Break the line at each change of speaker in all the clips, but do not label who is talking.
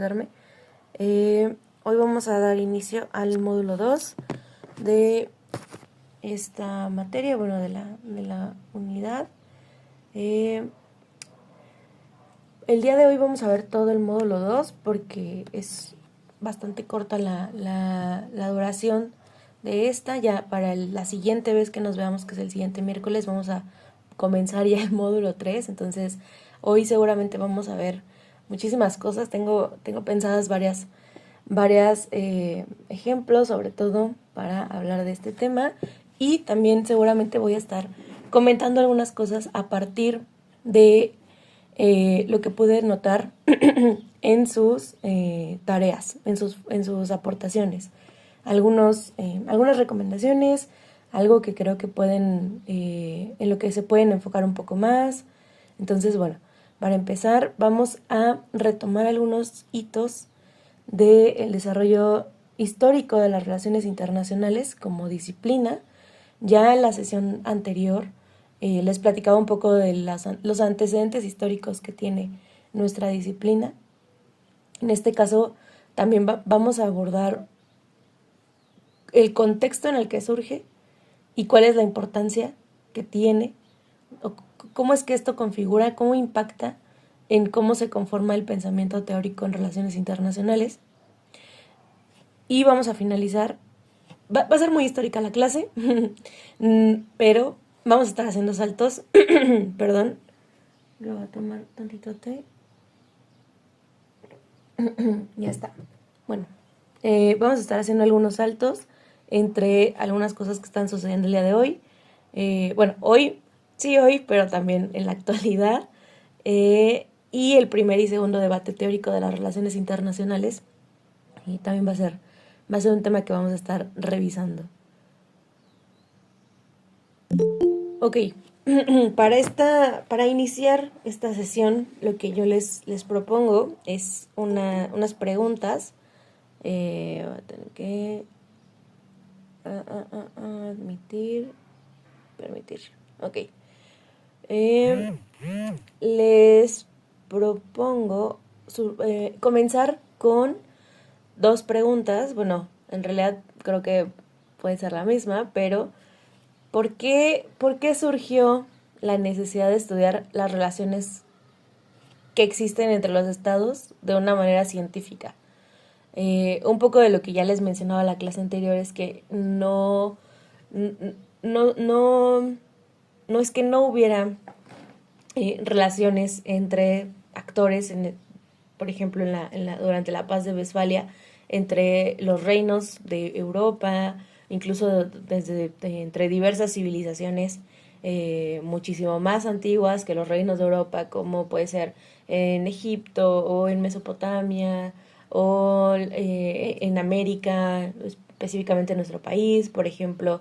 darme. Hoy vamos a dar inicio al módulo 2 de esta materia, bueno, de la unidad. El día de hoy vamos a ver todo el módulo 2 porque es bastante corta la duración de esta. Ya para la siguiente vez que nos veamos, que es el siguiente miércoles, vamos a comenzar ya el módulo 3. Entonces hoy seguramente vamos a ver muchísimas cosas. Tengo pensadas varias ejemplos, sobre todo para hablar de este tema, y también seguramente voy a estar comentando algunas cosas a partir de lo que pude notar en sus tareas, en sus aportaciones, algunas recomendaciones, algo que creo que pueden, en lo que se pueden enfocar un poco más. Entonces, bueno, para empezar vamos a retomar algunos hitos del desarrollo histórico de las relaciones internacionales como disciplina. Ya en la sesión anterior les platicaba un poco de los antecedentes históricos que tiene nuestra disciplina. En este caso también vamos a abordar el contexto en el que surge y cuál es la importancia que tiene, o cómo es que esto configura, cómo impacta en cómo se conforma el pensamiento teórico en relaciones internacionales. Y vamos a finalizar, va a ser muy histórica la clase, pero vamos a estar haciendo saltos, perdón, lo voy a tomar tantito té, ya está. Bueno, vamos a estar haciendo algunos saltos entre algunas cosas que están sucediendo el día de hoy. Bueno, hoy, pero también en la actualidad. Y el primer y segundo debate teórico de las relaciones internacionales. Y también va a ser un tema que vamos a estar revisando. Ok, para iniciar esta sesión, lo que yo les propongo es unas preguntas. Voy a tener que admitir, permitir. Ok. Les propongo comenzar con dos preguntas. Bueno, en realidad creo que puede ser la misma, pero ¿por qué surgió la necesidad de estudiar las relaciones que existen entre los estados de una manera científica? Un poco de lo que ya les mencionaba en la clase anterior es que no es que no hubiera relaciones entre actores, por ejemplo, durante la paz de Westfalia, entre los reinos de Europa, incluso entre diversas civilizaciones muchísimo más antiguas que los reinos de Europa, como puede ser en Egipto o en Mesopotamia o en América, específicamente en nuestro país, por ejemplo,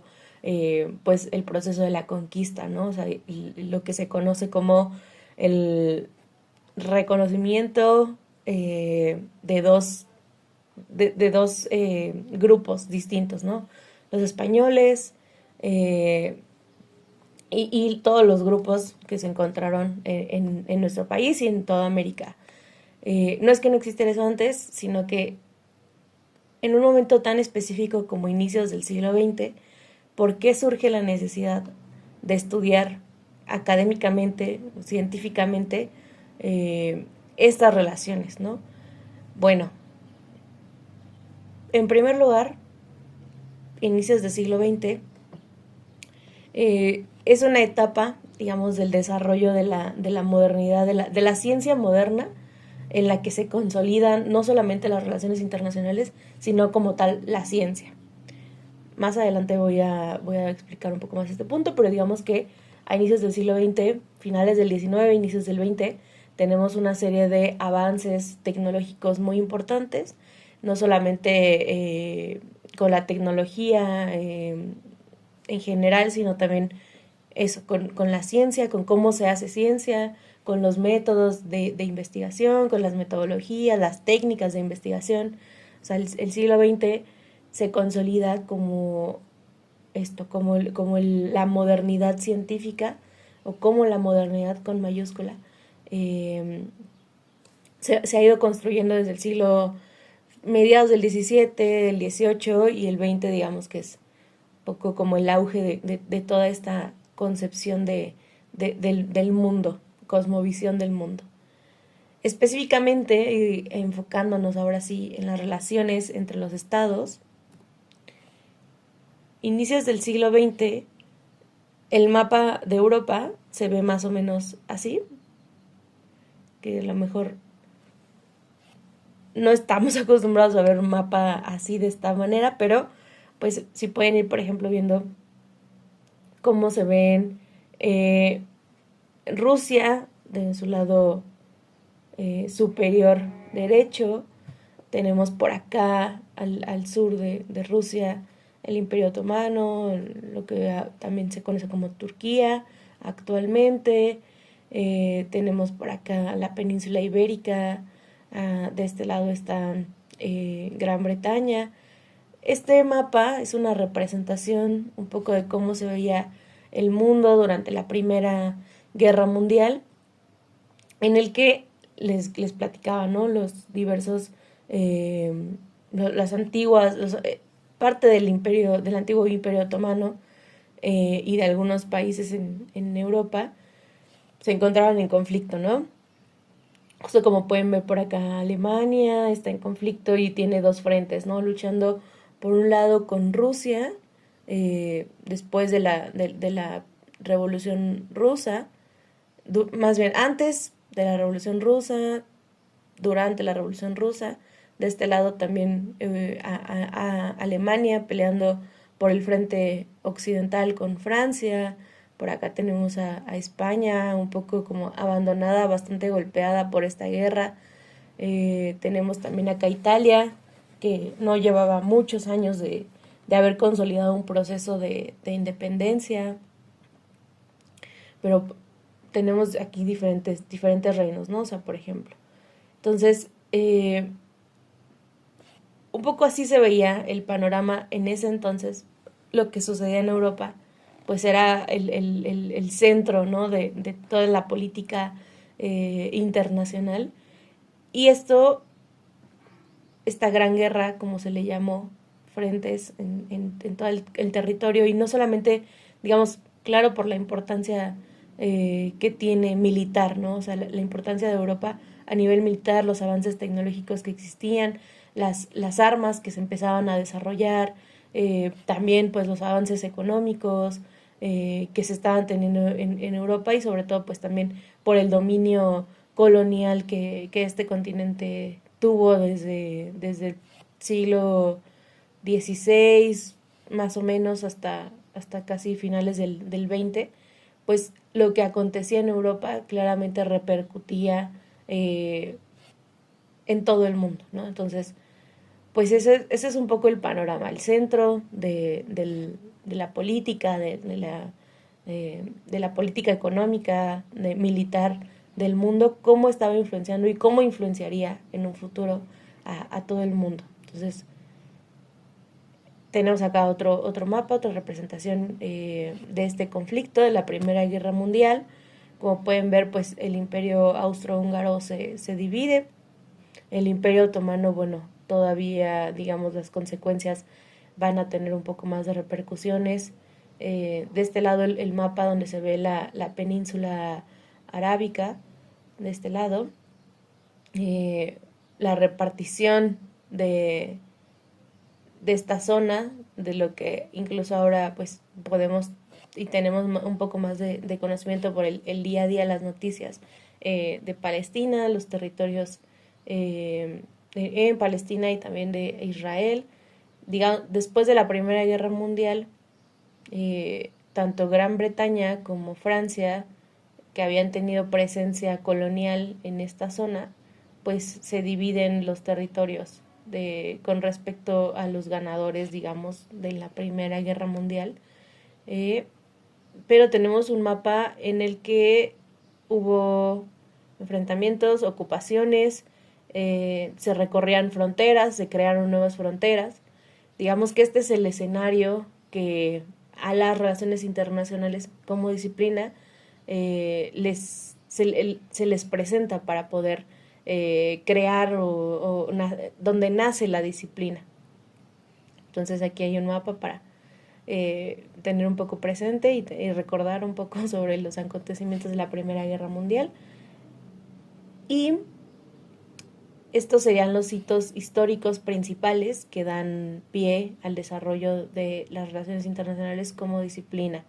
pues el proceso de la conquista, ¿no? O sea, lo que se conoce como el reconocimiento de dos grupos distintos, ¿no? Los españoles y todos los grupos que se encontraron en nuestro país y en toda América. No es que no existiera eso antes, sino que en un momento tan específico como inicios del siglo XX, ¿por qué surge la necesidad de estudiar académicamente, científicamente, estas relaciones, ¿no? Bueno, en primer lugar, inicios del siglo XX, es una etapa, digamos, del desarrollo de la modernidad, de la ciencia moderna, en la que se consolidan no solamente las relaciones internacionales, sino como tal la ciencia. Más adelante voy a explicar un poco más este punto, pero digamos que a inicios del siglo XX, finales del XIX, inicios del XX, tenemos una serie de avances tecnológicos muy importantes, no solamente con la tecnología en general, sino también eso, con la ciencia, con cómo se hace ciencia, con los métodos de investigación, con las metodologías, las técnicas de investigación. O sea, el siglo XX se consolida como esto, la modernidad científica, o como la modernidad con mayúscula, se ha ido construyendo desde el siglo mediados del 17, el 18 y el 20, digamos que es un poco como el auge de toda esta concepción del mundo, cosmovisión del mundo. Específicamente, y enfocándonos ahora sí en las relaciones entre los estados, inicios del siglo XX, el mapa de Europa se ve más o menos así, que a lo mejor no estamos acostumbrados a ver un mapa así de esta manera, pero pues si pueden ir, por ejemplo, viendo cómo se ven Rusia de su lado superior derecho. Tenemos por acá al sur de Rusia el Imperio Otomano, lo que también se conoce como Turquía actualmente. Tenemos por acá la península ibérica, de este lado está Gran Bretaña. Este mapa es una representación un poco de cómo se veía el mundo durante la Primera Guerra Mundial, en el que les platicaba, ¿no? Los diversos, las antiguas, parte del antiguo Imperio Otomano y de algunos países en Europa se encontraban en conflicto, ¿no? Justo como pueden ver por acá, Alemania está en conflicto y tiene dos frentes, ¿no? Luchando por un lado con Rusia, después de la Revolución Rusa, más bien antes de la Revolución Rusa, durante la Revolución Rusa, de este lado también a Alemania peleando por el frente occidental con Francia. Por acá tenemos a España un poco como abandonada, bastante golpeada por esta guerra. Tenemos también acá Italia, que no llevaba muchos años de haber consolidado un proceso de independencia, pero tenemos aquí diferentes reinos, ¿no? O sea, por ejemplo. Entonces, un poco así se veía el panorama en ese entonces. Lo que sucedía en Europa, pues era el centro, ¿no? de toda la política internacional. Y esta gran guerra, como se le llamó, frentes en todo el territorio, y no solamente, digamos, claro, por la importancia que tiene militar, ¿no? O sea, la importancia de Europa a nivel militar, los avances tecnológicos que existían, las armas que se empezaban a desarrollar, también pues los avances económicos que se estaban teniendo en Europa, y sobre todo pues también por el dominio colonial que este continente tuvo desde el siglo XVI más o menos hasta casi finales del 20, pues lo que acontecía en Europa claramente repercutía en todo el mundo, ¿no? Entonces, pues ese es un poco el panorama, el centro de la política, de la política económica, militar del mundo, cómo estaba influenciando y cómo influenciaría en un futuro a todo el mundo. Entonces, tenemos acá otro mapa, otra representación de este conflicto de la Primera Guerra Mundial. Como pueden ver, pues el Imperio Austrohúngaro se divide. El Imperio Otomano, bueno, todavía, digamos, las consecuencias van a tener un poco más de repercusiones. De este lado el mapa donde se ve la península arábica, de este lado, la repartición de esta zona, de lo que incluso ahora pues podemos y tenemos un poco más de conocimiento por el día a día, las noticias de Palestina, los territorios en Palestina y también de Israel. Digamos, después de la Primera Guerra Mundial, tanto Gran Bretaña como Francia, que habían tenido presencia colonial en esta zona, pues se dividen los territorios con respecto a los ganadores, digamos, de la Primera Guerra Mundial. Pero tenemos un mapa en el que hubo enfrentamientos, ocupaciones, se recorrían fronteras, se crearon nuevas fronteras. Digamos que este es el escenario que a las relaciones internacionales como disciplina se les presenta para poder crear donde nace la disciplina. Entonces aquí hay un mapa para tener un poco presente y recordar un poco sobre los acontecimientos de la Primera Guerra Mundial. Y estos serían los hitos históricos principales que dan pie al desarrollo de las relaciones internacionales como disciplina.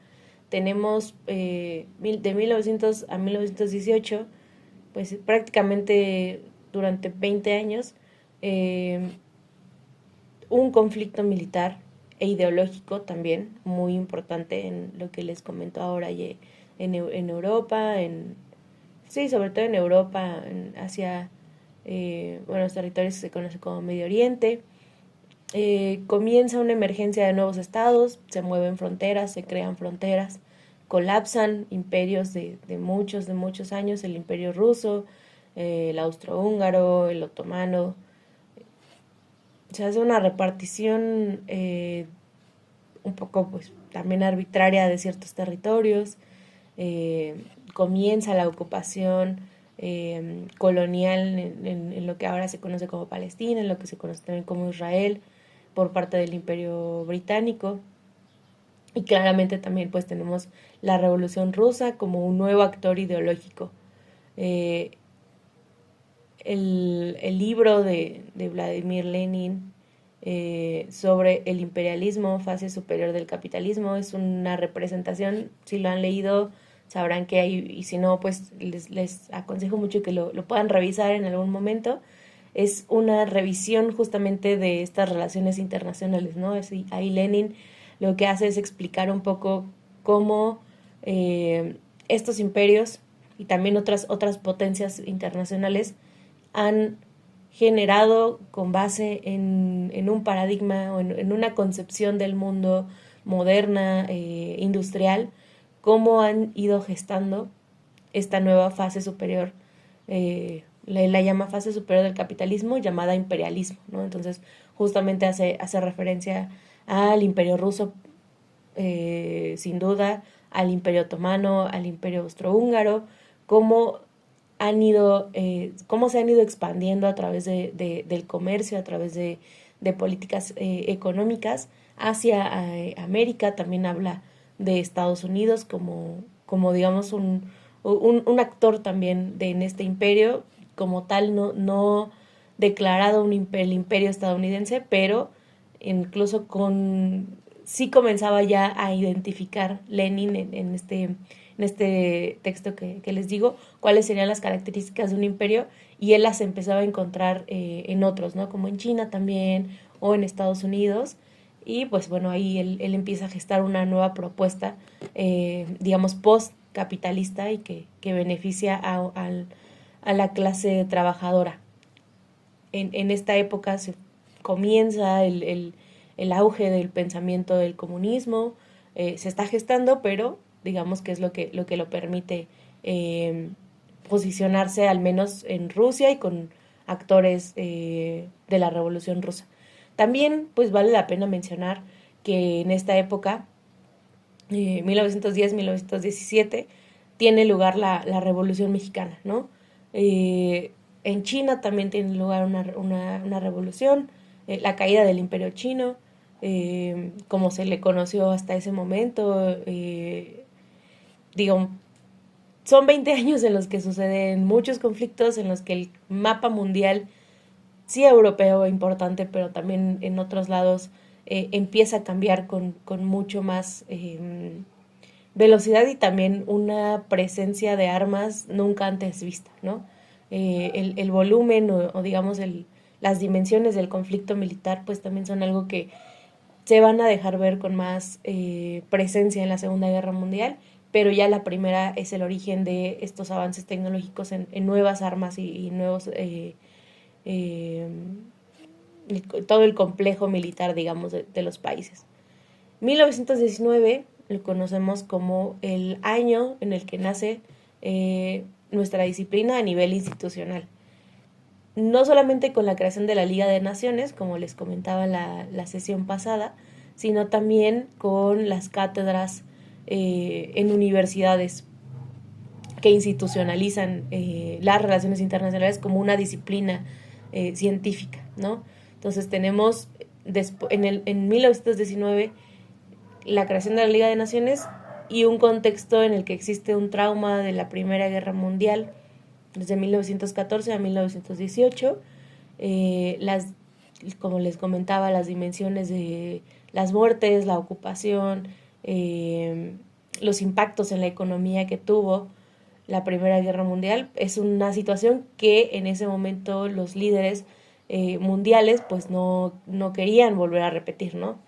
Tenemos de 1900 a 1918, pues prácticamente durante 20 años, un conflicto militar e ideológico también muy importante en lo que les comento ahora, en Europa, sí, sobre todo en Europa, hacia los territorios que se conocen como Medio Oriente. Comienza una emergencia de nuevos estados, se mueven fronteras, se crean fronteras, colapsan imperios de muchos años, el imperio ruso, el austrohúngaro, el otomano. Se hace una repartición un poco pues también arbitraria de ciertos territorios, comienza la ocupación colonial en lo que ahora se conoce como Palestina, en lo que se conoce también como Israel, por parte del Imperio Británico. Y claramente también pues tenemos la Revolución Rusa como un nuevo actor ideológico. El libro de Vladimir Lenin sobre el imperialismo, fase superior del capitalismo, es una representación, si lo han leído sabrán que hay, y si no, pues les aconsejo mucho que lo puedan revisar en algún momento. Es una revisión justamente de estas relaciones internacionales, ¿no? Ahí Lenin lo que hace es explicar un poco cómo estos imperios y también otras potencias internacionales han generado con base en un paradigma o en una concepción del mundo moderna, industrial, cómo han ido gestando esta nueva fase superior, la llama fase superior del capitalismo, llamada imperialismo, ¿no? Entonces, justamente hace referencia al imperio ruso, sin duda, al imperio otomano, al imperio austrohúngaro, cómo se han ido expandiendo a través del comercio, a través de políticas económicas hacia América. También habla de Estados Unidos como digamos un actor también en este imperio, como tal no declarado el imperio estadounidense, pero incluso sí comenzaba ya a identificar Lenin en este texto que les digo, cuáles serían las características de un imperio, y él las empezaba a encontrar en otros, ¿no? Como en China también, o en Estados Unidos, y pues bueno, ahí él empieza a gestar una nueva propuesta, digamos, post-capitalista y que beneficia a la clase trabajadora. En esta época se comienza el auge del pensamiento del comunismo, se está gestando, pero digamos que es lo que lo permite posicionarse al menos en Rusia y con actores de la Revolución Rusa. También pues vale la pena mencionar que en esta época, 1910-1917, tiene lugar la Revolución Mexicana, ¿no? En China también tiene lugar una revolución, la caída del Imperio Chino, como se le conoció hasta ese momento. Digo, son 20 años en los que suceden muchos conflictos, en los que el mapa mundial, sí europeo importante, pero también en otros lados, empieza a cambiar con mucho más velocidad y también una presencia de armas nunca antes vista, ¿no? El volumen o digamos las dimensiones del conflicto militar pues también son algo que se van a dejar ver con más presencia en la Segunda Guerra Mundial, pero ya la primera es el origen de estos avances tecnológicos en nuevas armas y nuevos todo el complejo militar, digamos, de los países. 1919 lo conocemos como el año en el que nace nuestra disciplina a nivel institucional. No solamente con la creación de la Liga de Naciones, como les comentaba en la sesión pasada, sino también con las cátedras en universidades. que institucionalizan las relaciones internacionales como una disciplina científica, ¿no? Entonces tenemos en 1919 la creación de la Liga de Naciones y un contexto en el que existe un trauma de la Primera Guerra Mundial desde 1914 a 1918. Como les comentaba, las dimensiones de las muertes, la ocupación, los impactos en la economía que tuvo la Primera Guerra Mundial, es una situación que en ese momento los líderes mundiales pues no querían volver a repetir, ¿no?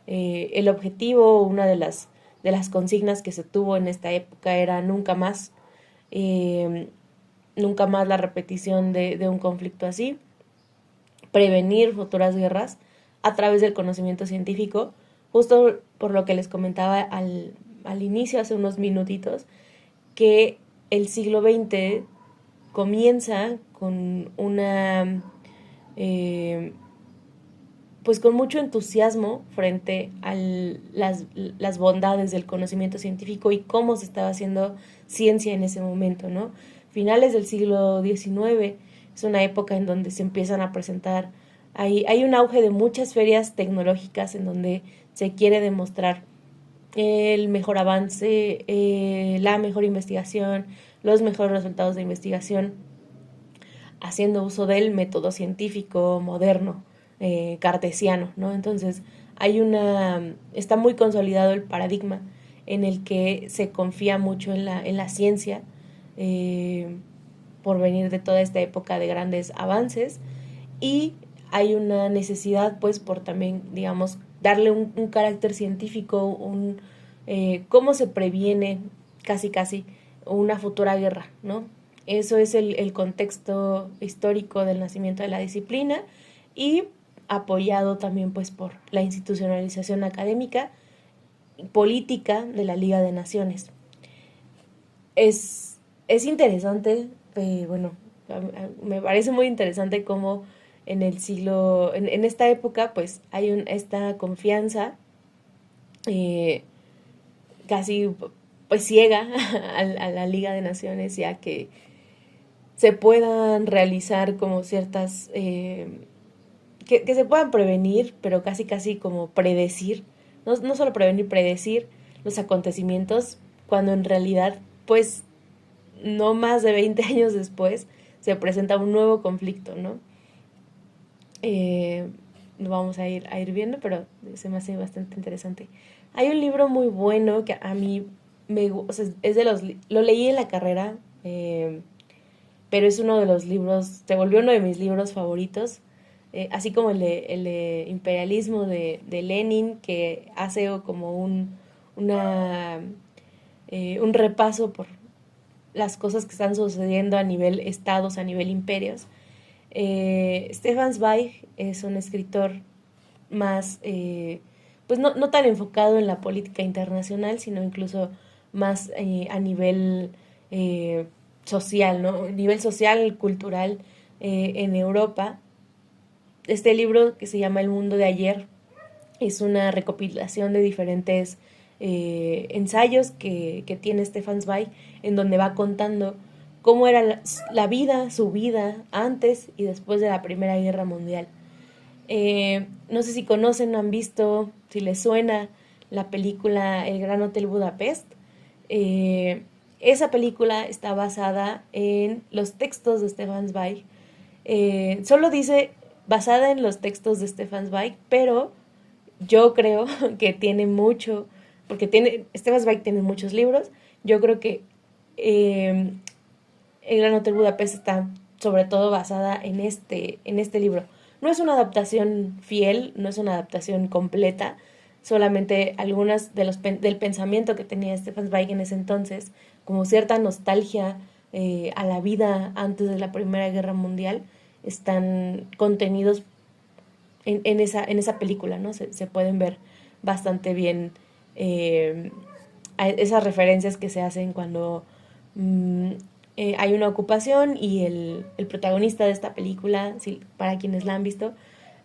El objetivo, una de las consignas que se tuvo en esta época era nunca más la repetición de un conflicto así, prevenir futuras guerras a través del conocimiento científico, justo por lo que les comentaba al inicio, hace unos minutitos, que el siglo XX comienza con una pues con mucho entusiasmo frente a las bondades del conocimiento científico y cómo se estaba haciendo ciencia en ese momento, ¿no? Finales del siglo XIX es una época en donde se empiezan a presentar, hay un auge de muchas ferias tecnológicas en donde se quiere demostrar el mejor avance, la mejor investigación, los mejores resultados de investigación, haciendo uso del método científico moderno, cartesiano, ¿no? Entonces, está muy consolidado el paradigma en el que se confía mucho en la ciencia, por venir de toda esta época de grandes avances, y hay una necesidad, pues, por también, digamos, darle un carácter científico, cómo se previene casi una futura guerra, ¿no? Eso es el contexto histórico del nacimiento de la disciplina, y apoyado también pues por la institucionalización académica y política de la Liga de Naciones. Es interesante, bueno, me parece muy interesante cómo en esta época pues hay esta confianza casi pues ciega a la Liga de Naciones, ya que se puedan realizar como ciertas que se puedan prevenir, pero casi como predecir, no solo prevenir, predecir los acontecimientos, cuando en realidad, pues, no más de 20 años después, se presenta un nuevo conflicto, ¿no? Lo vamos a ir viendo, pero se me hace bastante interesante. Hay un libro muy bueno que a mí o sea, lo leí en la carrera, pero es uno de los libros, se volvió uno de mis libros favoritos, así como el de Imperialismo de Lenin, que hace como un repaso por las cosas que están sucediendo a nivel estados, a nivel imperios. Stefan Zweig es un escritor más, pues no tan enfocado en la política internacional, sino incluso más a nivel social, ¿no? A nivel social, cultural, en Europa. Este libro, que se llama El mundo de ayer, es una recopilación de diferentes ensayos que tiene Stefan Zweig, en donde va contando cómo era la vida, su vida antes y después de la Primera Guerra Mundial. No sé si conocen o han visto, si les suena la película El Gran Hotel Budapest. Esa película está basada en los textos de Stefan Zweig. Solo dice basada en los textos de Stefan Zweig, pero yo creo que tiene mucho, porque Stefan Zweig tiene muchos libros. Yo creo que El Gran Hotel Budapest está sobre todo basada en este libro. No es una adaptación fiel, no es una adaptación completa, solamente algunas del pensamiento que tenía Stefan Zweig en ese entonces, como cierta nostalgia a la vida antes de la Primera Guerra Mundial, están contenidos en esa película, ¿no? Se pueden ver bastante bien esas referencias que se hacen cuando hay una ocupación, y el protagonista de esta película, para quienes la han visto,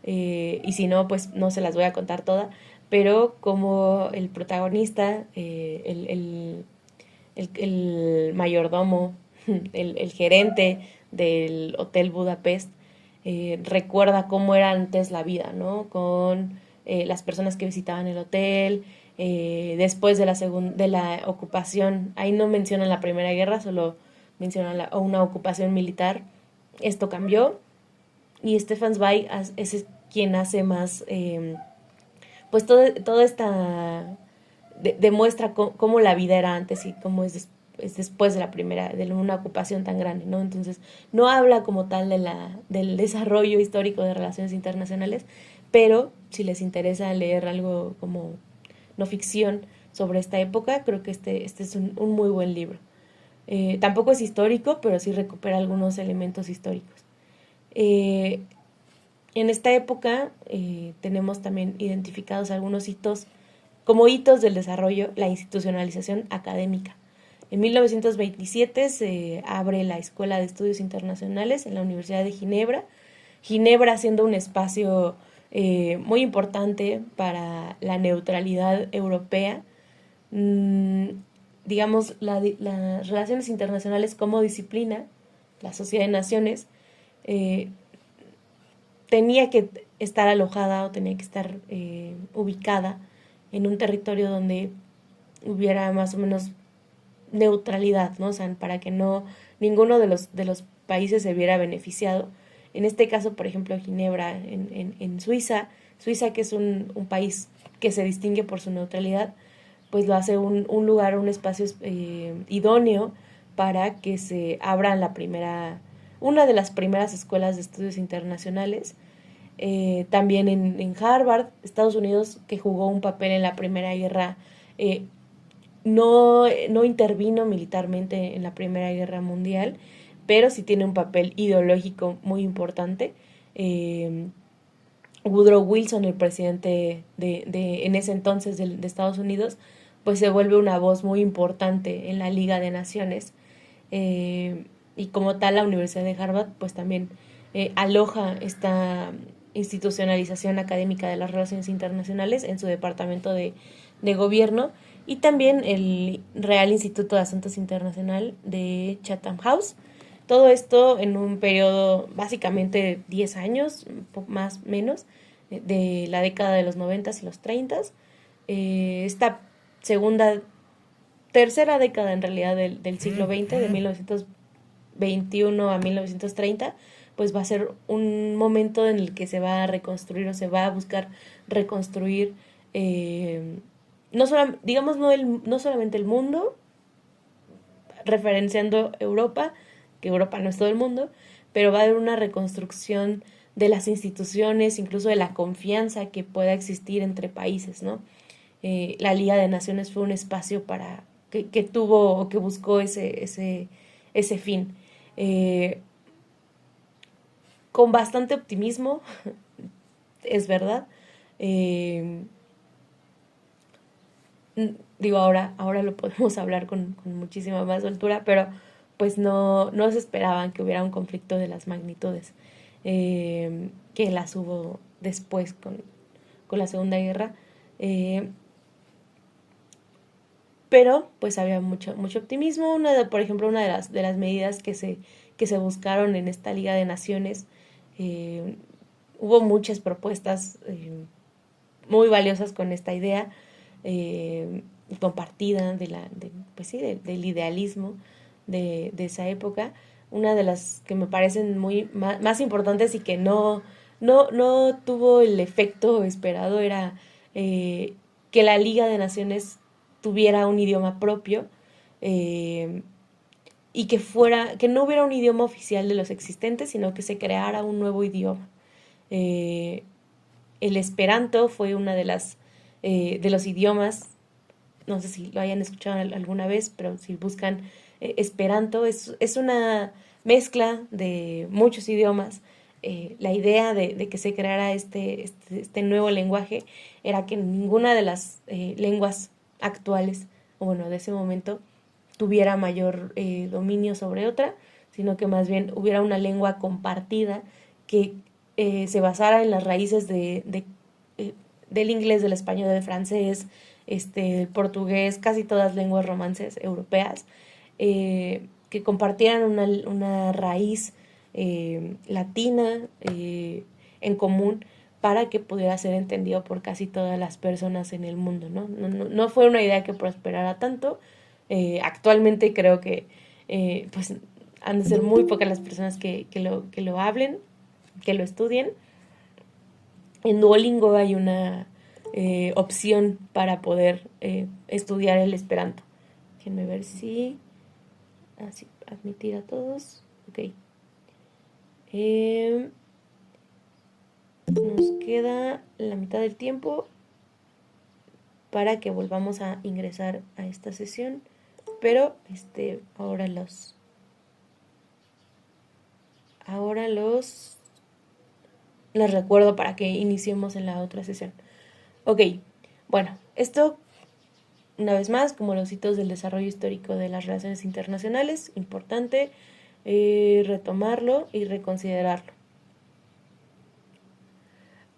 y si no, pues no se las voy a contar toda, pero como el protagonista, el el mayordomo, el gerente del Hotel Budapest, recuerda cómo era antes la vida, ¿no? Con las personas que visitaban el hotel, después de de la ocupación. Ahí no mencionan la Primera Guerra, solo mencionan una ocupación militar. Esto cambió y Stefan Zweig es quien hace más, pues toda esta demuestra cómo la vida era antes y cómo es después de una ocupación tan grande, ¿no? Entonces, no habla como tal del desarrollo histórico de relaciones internacionales, pero si les interesa leer algo como no ficción sobre esta época, creo que este es un muy buen libro. Tampoco es histórico, pero sí recupera algunos elementos históricos. En esta época tenemos también identificados algunos hitos, como hitos del desarrollo, la institucionalización académica. En 1927 se abre la Escuela de Estudios Internacionales en la Universidad de Ginebra, Ginebra siendo un espacio muy importante para la neutralidad europea. Digamos, las relaciones internacionales como disciplina, la Sociedad de Naciones, tenía que estar alojada o tenía que estar ubicada en un territorio donde hubiera más o menos neutralidad, ¿no? O sea, para que no ninguno de los países se viera beneficiado. En este caso, por ejemplo, Ginebra, en Suiza, que es un país que se distingue por su neutralidad, pues lo hace un lugar, un espacio idóneo para que se abra una de las primeras escuelas de estudios internacionales. También en Harvard, Estados Unidos, que jugó un papel en la Primera Guerra, no intervino militarmente en la Primera Guerra Mundial, pero sí tiene un papel ideológico muy importante. Woodrow Wilson, el presidente en ese entonces de Estados Unidos, pues se vuelve una voz muy importante en la Liga de Naciones. Y como tal, la Universidad de Harvard pues también aloja esta institucionalización académica de las relaciones internacionales en su departamento de gobierno, y también el Real Instituto de Asuntos Internacional de Chatham House. Todo esto en un periodo básicamente 10 años, más o menos, de la década de los 90 y los 30. Esta tercera década en realidad del siglo XX, de 1921 a 1930, pues va a ser un momento en el que se va a reconstruir o se va a buscar reconstruir, no solamente el mundo, referenciando Europa, que Europa no es todo el mundo, pero va a haber una reconstrucción de las instituciones, incluso de la confianza que pueda existir entre países, ¿no? La Liga de Naciones fue un espacio que tuvo o que buscó ese fin. Con bastante optimismo, es verdad. Digo, ahora lo podemos hablar con muchísima más soltura, pero pues no se esperaban que hubiera un conflicto de las magnitudes que las hubo después con la Segunda Guerra. Pero pues había mucho optimismo. Por ejemplo, una de las medidas que se buscaron en esta Liga de Naciones, hubo muchas propuestas muy valiosas con esta idea compartida del idealismo de esa época. Una de las que me parecen más importantes y que no tuvo el efecto esperado era que la Liga de Naciones tuviera un idioma propio, y que no hubiera un idioma oficial de los existentes, sino que se creara un nuevo idioma. El Esperanto fue una de los idiomas, no sé si lo hayan escuchado alguna vez, pero si buscan Esperanto, es una mezcla de muchos idiomas. La idea de que se creara este nuevo lenguaje era que ninguna de las lenguas actuales, o bueno, de ese momento, tuviera mayor dominio sobre otra, sino que más bien hubiera una lengua compartida que se basara en las raíces del inglés, del español, del francés, el portugués, casi todas lenguas romances europeas, que compartieran una raíz latina en común para que pudiera ser entendido por casi todas las personas en el mundo, ¿no? No fue una idea que prosperara tanto. Actualmente creo que pues han de ser muy pocas las personas que lo hablen, que lo estudien. En Duolingo hay una opción para poder estudiar el Esperanto. Déjenme ver si... Así, admitir a todos. Ok. Nos queda la mitad del tiempo para que volvamos a ingresar a esta sesión. Pero ahora les recuerdo para que iniciemos en la otra sesión. Ok, bueno, esto una vez más, como los hitos del desarrollo histórico de las relaciones internacionales, importante retomarlo y reconsiderarlo.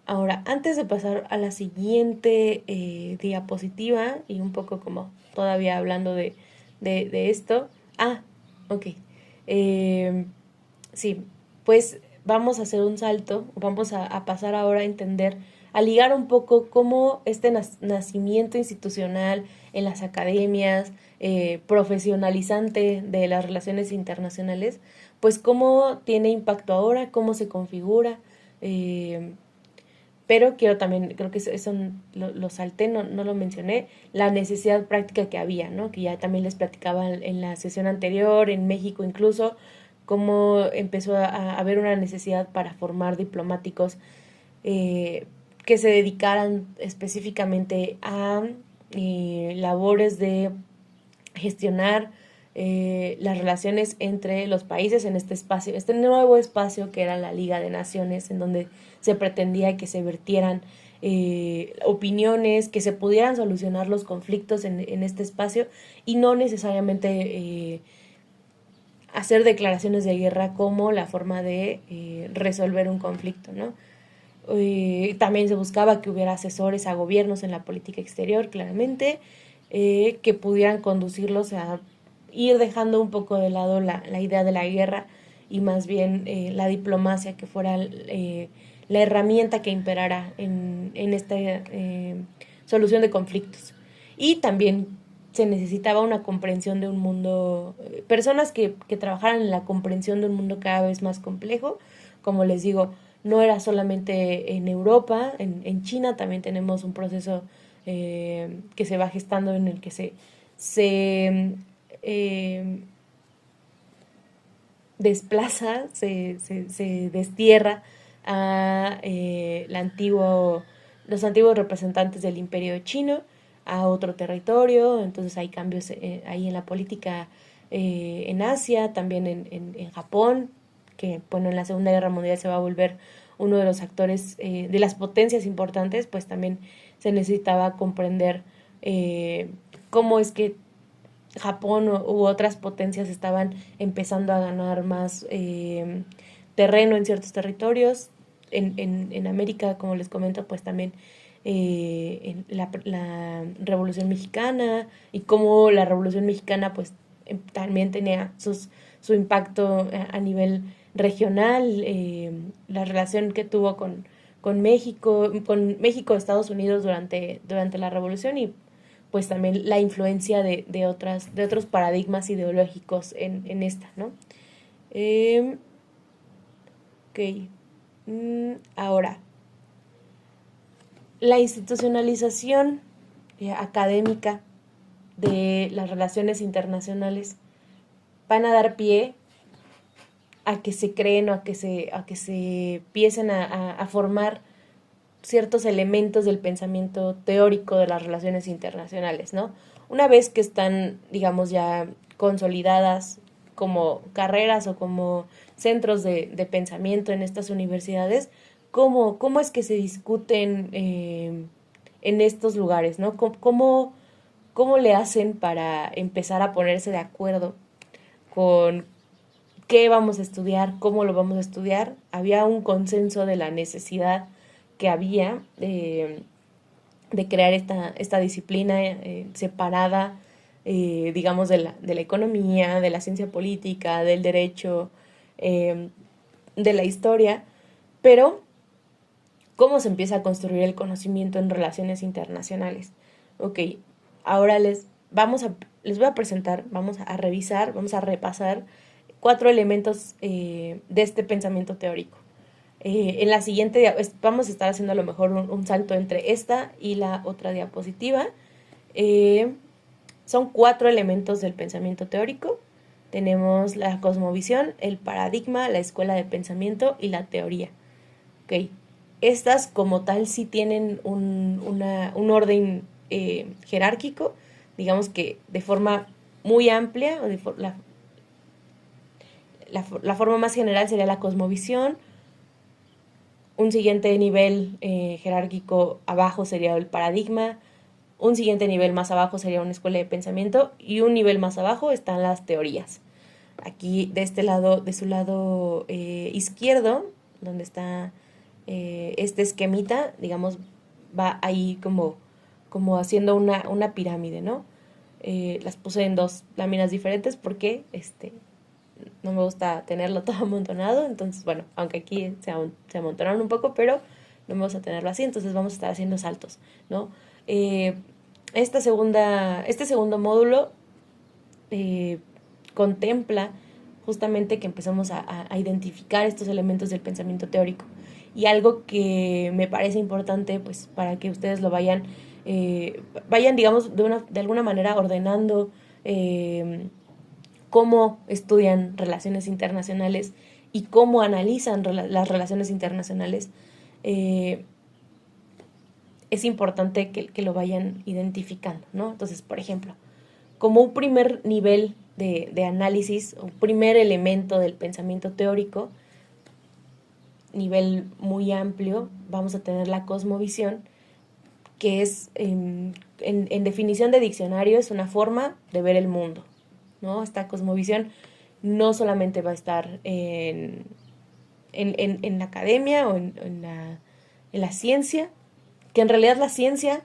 Ahora, antes de pasar a la siguiente diapositiva, y un poco como todavía hablando de esto. Ok. Sí, pues vamos a hacer un salto, vamos a pasar ahora a entender, a ligar un poco cómo este nacimiento institucional en las academias, profesionalizante de las relaciones internacionales, pues cómo tiene impacto ahora, cómo se configura. Pero quiero también, creo que eso lo salté, no lo mencioné, la necesidad práctica que había, ¿no? Que ya también les platicaba en la sesión anterior, en México incluso, cómo empezó a haber una necesidad para formar diplomáticos que se dedicaran específicamente a labores de gestionar las relaciones entre los países en este espacio, este nuevo espacio que era la Liga de Naciones, en donde se pretendía que se vertieran opiniones, que se pudieran solucionar los conflictos en este espacio y no necesariamente hacer declaraciones de guerra como la forma de resolver un conflicto, ¿no? También se buscaba que hubiera asesores a gobiernos en la política exterior, claramente, que pudieran conducirlos a ir dejando un poco de lado la idea de la guerra y más bien la diplomacia que fuera la herramienta que imperara en esta solución de conflictos. Y también se necesitaba una comprensión de un mundo, personas que trabajaran en la comprensión de un mundo cada vez más complejo. Como les digo, no era solamente en Europa, en China también tenemos un proceso que se va gestando en el que se desplaza, se destierra a los antiguos representantes del imperio chino a otro territorio. Entonces hay cambios ahí en la política en Asia, también en Japón, que bueno, en la Segunda Guerra Mundial se va a volver uno de los actores de las potencias importantes. Pues también se necesitaba comprender cómo es que Japón u otras potencias estaban empezando a ganar más terreno en ciertos territorios. En América, como les comento, pues también en la Revolución Mexicana, y cómo la Revolución Mexicana pues también tenía su impacto a nivel regional, la relación que tuvo con México, Estados Unidos durante la Revolución, y pues también la influencia de otros paradigmas ideológicos en esta, ¿no? Ok. Ahora, la institucionalización académica de las relaciones internacionales van a dar pie a que se creen o a que se empiecen a formar ciertos elementos del pensamiento teórico de las relaciones internacionales, ¿no? Una vez que están, digamos, ya consolidadas como carreras o como centros de pensamiento en estas universidades, ¿cómo es que se discuten en estos lugares, ¿no? ¿Cómo le hacen para empezar a ponerse de acuerdo con qué vamos a estudiar, cómo lo vamos a estudiar? Había un consenso de la necesidad que había de crear esta disciplina separada, digamos, de la economía, de la ciencia política, del derecho, de la historia, pero ¿cómo se empieza a construir el conocimiento en relaciones internacionales? Ok, ahora les voy a presentar, vamos a revisar, vamos a repasar 4 elementos de este pensamiento teórico. En la siguiente, vamos a estar haciendo a lo mejor un salto entre esta y la otra diapositiva. Son 4 elementos del pensamiento teórico. Tenemos la cosmovisión, el paradigma, la escuela de pensamiento y la teoría. Ok, estas como tal sí tienen un orden jerárquico, digamos que de forma muy amplia, o la forma más general sería la cosmovisión. Un siguiente nivel jerárquico abajo sería el paradigma, un siguiente nivel más abajo sería una escuela de pensamiento y un nivel más abajo están las teorías. Aquí de este lado, de su lado izquierdo, donde está este esquemita, digamos, va ahí como haciendo una pirámide, ¿no? Las puse en 2 láminas diferentes porque no me gusta tenerlo todo amontonado, entonces, bueno, aunque aquí se amontonaron un poco, pero no me gusta tenerlo así, entonces vamos a estar haciendo saltos, ¿no? Este segundo módulo contempla justamente que empezamos a identificar estos elementos del pensamiento teórico. Y algo que me parece importante, pues, para que ustedes lo vayan, digamos, de alguna manera ordenando cómo estudian relaciones internacionales y cómo analizan las relaciones internacionales, es importante que lo vayan identificando, ¿no? Entonces, por ejemplo, como un primer nivel de análisis, un primer elemento del pensamiento teórico, nivel muy amplio, vamos a tener la cosmovisión, que es, en definición de diccionario, es una forma de ver el mundo, ¿no? Esta cosmovisión no solamente va a estar en la academia o en la ciencia, que en realidad la ciencia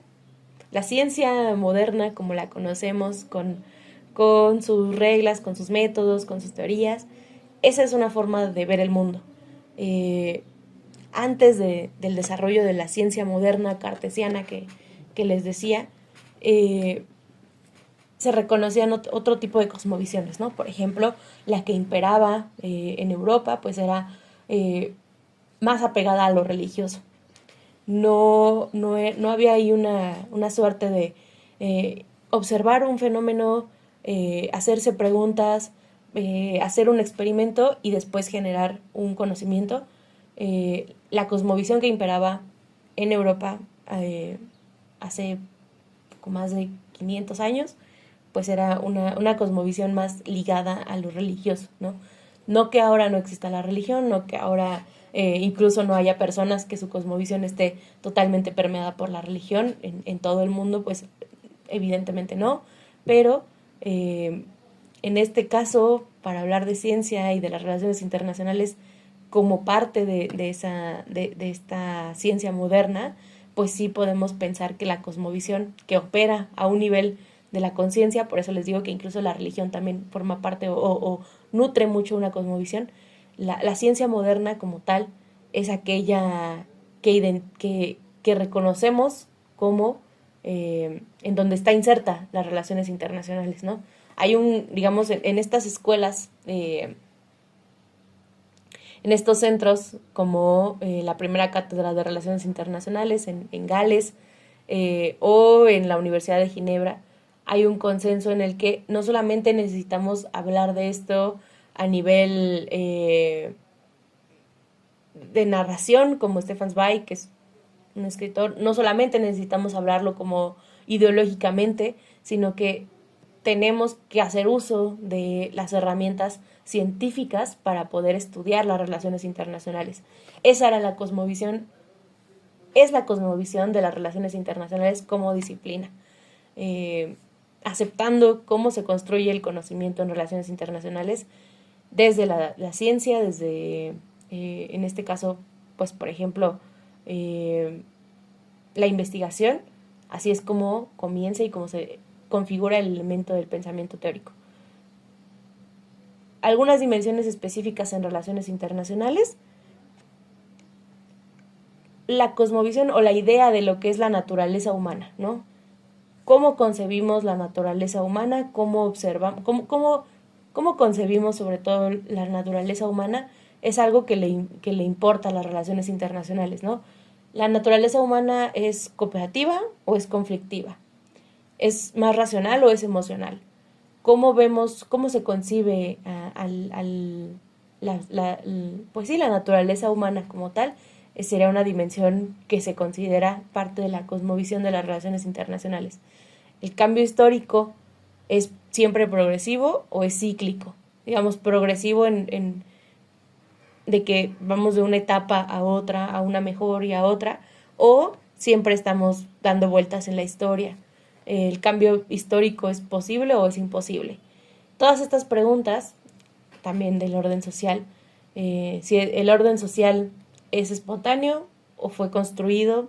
moderna, como la conocemos, con sus reglas, con sus métodos, con sus teorías, esa es una forma de ver el mundo. Antes del desarrollo de la ciencia moderna cartesiana que les decía, se reconocían otro tipo de cosmovisiones, ¿no? Por ejemplo, la que imperaba en Europa, pues era más apegada a lo religioso. No había ahí una suerte de observar un fenómeno, hacerse preguntas, hacer un experimento y después generar un conocimiento. La cosmovisión que imperaba en Europa hace poco más de 500 años, pues era una cosmovisión más ligada a lo religioso, ¿no? No que ahora no exista la religión, no que ahora incluso no haya personas que su cosmovisión esté totalmente permeada por la religión en todo el mundo, pues evidentemente no, pero en este caso, para hablar de ciencia y de las relaciones internacionales como parte de esta ciencia moderna, pues sí podemos pensar que la cosmovisión que opera a un nivel de la conciencia, por eso les digo que incluso la religión también forma parte o nutre mucho una cosmovisión, la ciencia moderna como tal es aquella que reconocemos como en donde está inserta las relaciones internacionales, ¿no? Hay digamos, en estas escuelas, en estos centros, como la primera cátedra de Relaciones Internacionales en Gales o en la Universidad de Ginebra, hay un consenso en el que no solamente necesitamos hablar de esto a nivel de narración, como Stefan Zweig, que es un escritor, no solamente necesitamos hablarlo como ideológicamente, sino que tenemos que hacer uso de las herramientas científicas para poder estudiar las relaciones internacionales. Esa era la cosmovisión, es la cosmovisión de las relaciones internacionales como disciplina, aceptando cómo se construye el conocimiento en relaciones internacionales desde la ciencia, desde, en este caso, pues por ejemplo, la investigación, Así es como comienza y cómo se configura el elemento del pensamiento teórico. Algunas dimensiones específicas en relaciones internacionales. La cosmovisión o la idea de lo que es la naturaleza humana, ¿no? Cómo concebimos la naturaleza humana, cómo observamos, cómo concebimos sobre todo la naturaleza humana, es algo que le importa a las relaciones internacionales, ¿no? ¿La naturaleza humana es cooperativa o es conflictiva? ¿Es más racional o es emocional? ¿Cómo vemos, cómo se concibe pues sí, la naturaleza humana como tal? Sería una dimensión que se considera parte de la cosmovisión de las relaciones internacionales. ¿El cambio histórico es siempre progresivo o es cíclico? Digamos, progresivo de que vamos de una etapa a otra, a una mejor y a otra, o siempre estamos dando vueltas en la historia. ¿El cambio histórico es posible o es imposible? Todas estas preguntas, también del orden social, si el orden social es espontáneo o fue construido,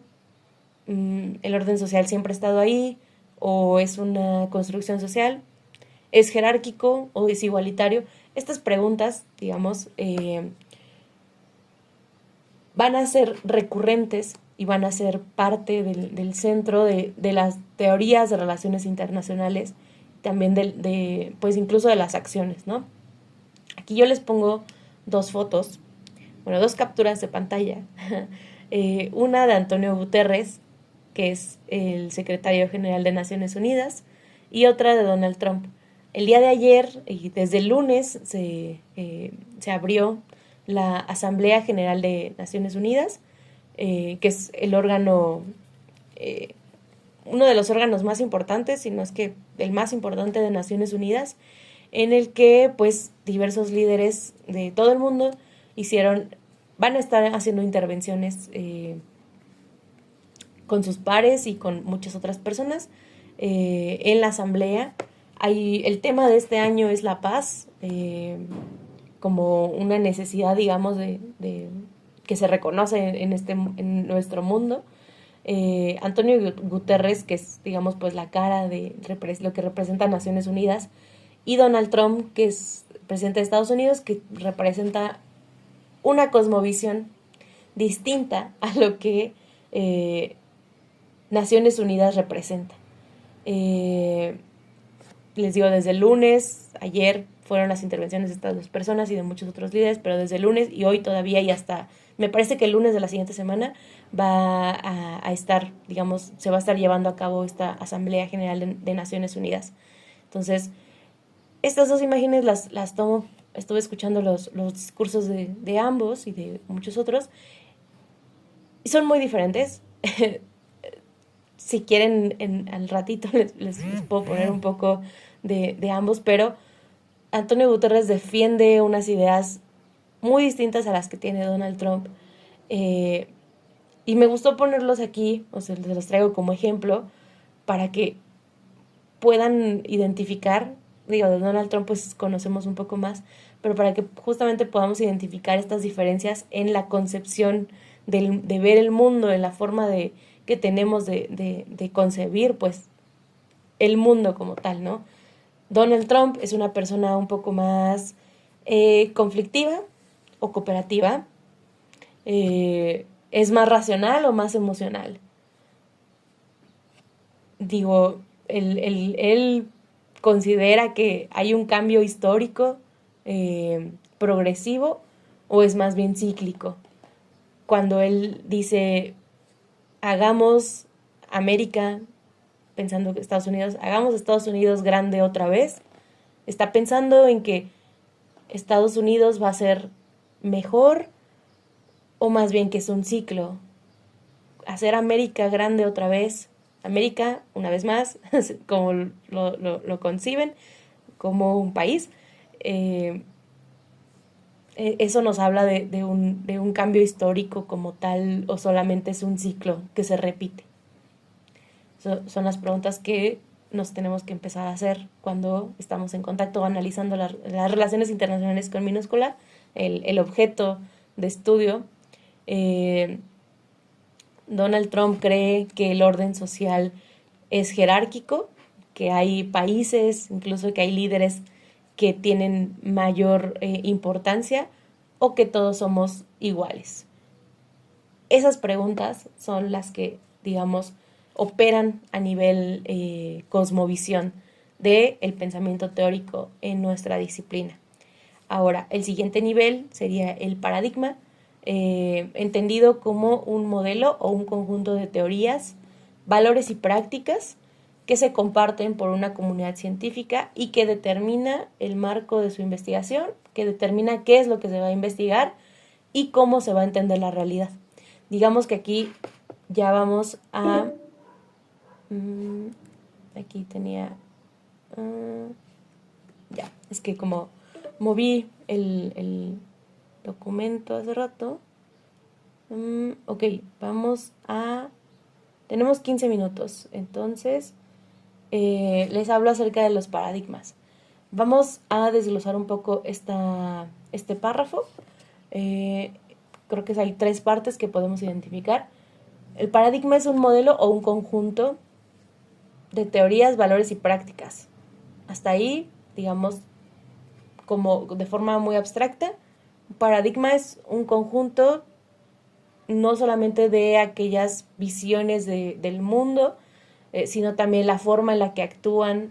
el orden social siempre ha estado ahí o es una construcción social, es jerárquico o es igualitario. Estas preguntas, digamos, van a ser recurrentes y van a ser parte del centro de las teorías de relaciones internacionales, también pues incluso de las acciones, ¿no? Aquí yo les pongo dos fotos, bueno, dos capturas de pantalla. Una de Antonio Guterres, que es el secretario general de Naciones Unidas, y otra de Donald Trump. El día de ayer, y desde el lunes, se abrió la Asamblea General de Naciones Unidas, que es el órgano, uno de los órganos más importantes, si no es que el más importante de Naciones Unidas, en el que pues diversos líderes de todo el mundo van a estar haciendo intervenciones con sus pares y con muchas otras personas en la asamblea. El tema de este año es la paz, como una necesidad, digamos, de que se reconoce en nuestro mundo. Antonio Guterres, que es, digamos, pues la cara de lo que representa Naciones Unidas, y Donald Trump, que es presidente de Estados Unidos, que representa una cosmovisión distinta a lo que Naciones Unidas representa. Les digo, desde el lunes, ayer fueron las intervenciones de estas dos personas y de muchos otros líderes, pero desde el lunes y hoy todavía y hasta, me parece que el lunes de la siguiente semana va a estar, digamos, se va a estar llevando a cabo esta Asamblea General de Naciones Unidas. Entonces, estas dos imágenes las tomo, estuve escuchando los discursos de ambos y de muchos otros, y son muy diferentes. Si quieren, al ratito les puedo poner un poco de ambos, pero Antonio Guterres defiende unas ideas muy distintas a las que tiene Donald Trump. Y me gustó ponerlos aquí, o sea, les los traigo como ejemplo, para que puedan identificar, digo, de Donald Trump pues conocemos un poco más, pero para que justamente podamos identificar estas diferencias en la concepción de ver el mundo, en la forma que tenemos de concebir pues el mundo como tal, ¿no? Donald Trump es una persona un poco más conflictiva o cooperativa, es más racional o más emocional. Digo, él considera que hay un cambio histórico progresivo o es más bien cíclico. Cuando él dice, hagamos América, pensando que Estados Unidos, hagamos Estados Unidos grande otra vez, está pensando en que Estados Unidos va a ser mejor o más bien que es un ciclo. Hacer América grande otra vez, América, una vez más, como lo conciben, como un país, eso nos habla de un cambio histórico como tal o solamente es un ciclo que se repite. Son las preguntas que nos tenemos que empezar a hacer cuando estamos en contacto o analizando las relaciones internacionales con minúscula, el objeto de estudio. Donald Trump cree que el orden social es jerárquico, que hay países, incluso que hay líderes que tienen mayor importancia, o que todos somos iguales. Esas preguntas son las que, digamos, operan a nivel cosmovisión del pensamiento teórico en nuestra disciplina. Ahora, el siguiente nivel sería el paradigma, entendido como un modelo o un conjunto de teorías, valores y prácticas que se comparten por una comunidad científica y que determina el marco de su investigación, que determina qué es lo que se va a investigar y cómo se va a entender la realidad. Digamos que aquí ya vamos a... aquí tenía... ya, es que como moví el documento hace rato. Ok, vamos a... Tenemos 15 minutos, entonces les hablo acerca de los paradigmas. Vamos a desglosar un poco este párrafo. Creo que hay 3 partes que podemos identificar. El paradigma es un modelo o un conjunto de teorías, valores y prácticas. Hasta ahí, digamos, como de forma muy abstracta, un paradigma es un conjunto no solamente de aquellas visiones del mundo, sino también la forma en la que actúan,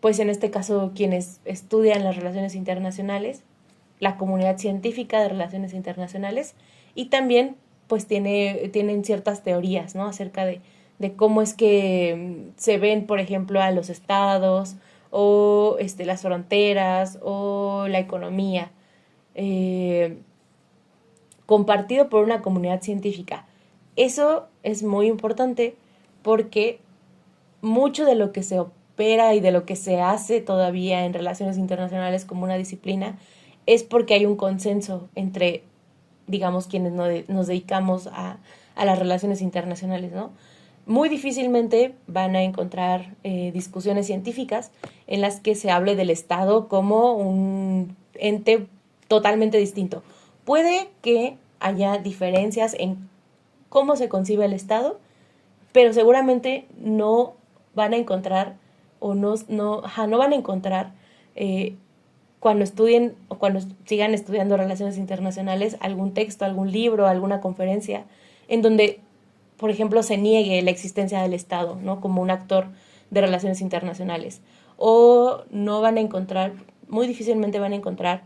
pues en este caso quienes estudian las relaciones internacionales, la comunidad científica de relaciones internacionales, y también pues tienen ciertas teorías, ¿no? Acerca de cómo es que se ven, por ejemplo, a los estados, o las fronteras, o la economía, compartido por una comunidad científica. Eso es muy importante porque mucho de lo que se opera y de lo que se hace todavía en relaciones internacionales como una disciplina es porque hay un consenso entre, digamos, quienes nos dedicamos a las relaciones internacionales, ¿no? Muy difícilmente van a encontrar discusiones científicas en las que se hable del Estado como un ente totalmente distinto. Puede que haya diferencias en cómo se concibe el Estado, pero seguramente no van a encontrar o no van a encontrar cuando estudien o cuando sigan estudiando relaciones internacionales algún texto, algún libro, alguna conferencia en donde, por ejemplo, se niegue la existencia del Estado, ¿no? Como un actor de relaciones internacionales. O no van a encontrar, muy difícilmente van a encontrar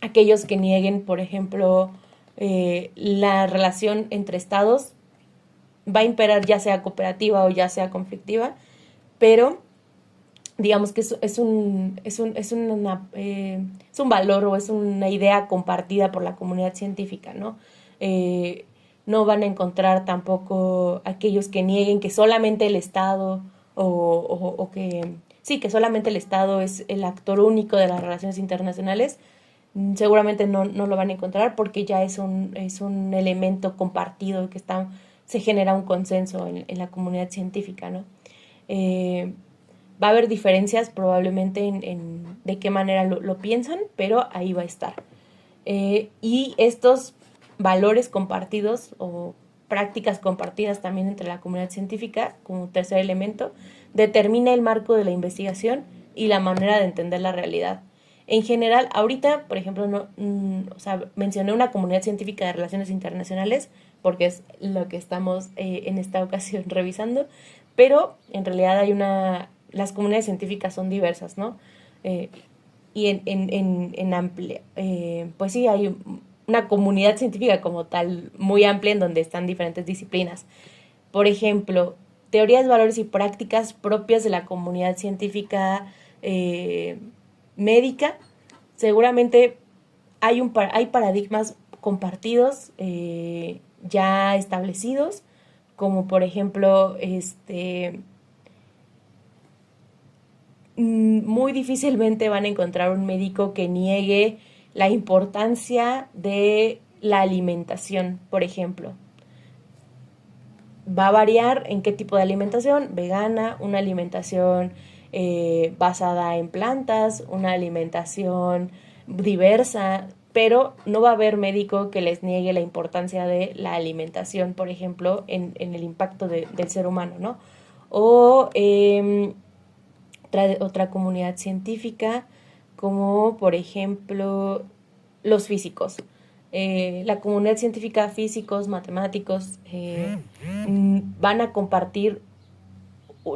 aquellos que nieguen, por ejemplo, la relación entre estados va a imperar ya sea cooperativa o ya sea conflictiva, pero digamos que es un valor o es una idea compartida por la comunidad científica, ¿no? No van a encontrar tampoco aquellos que nieguen que solamente el Estado o que sí, que solamente el Estado es el actor único de las relaciones internacionales. Seguramente no lo van a encontrar porque ya es un elemento compartido que se genera un consenso en la comunidad científica, ¿no? Va a haber diferencias probablemente en de qué manera lo piensan, pero ahí va a estar. Y estos valores compartidos o prácticas compartidas también entre la comunidad científica, como tercer elemento, determina el marco de la investigación y la manera de entender la realidad. En general, ahorita, por ejemplo, mencioné una comunidad científica de relaciones internacionales porque es lo que estamos en esta ocasión revisando, pero en realidad las comunidades científicas son diversas, ¿no? Y en amplia, pues sí, hay una comunidad científica como tal muy amplia en donde están diferentes disciplinas. Por ejemplo, teorías, valores y prácticas propias de la comunidad científica médica. Seguramente hay paradigmas compartidos ya establecidos, como por ejemplo muy difícilmente van a encontrar un médico que niegue la importancia de la alimentación, por ejemplo. Va a variar en qué tipo de alimentación: vegana, una alimentación basada en plantas, una alimentación diversa. pero no va a haber médico que les niegue la importancia de la alimentación, por ejemplo, en el impacto del ser humano, ¿no? O otra comunidad científica, como por ejemplo los físicos. La comunidad científica, físicos, matemáticos, van a compartir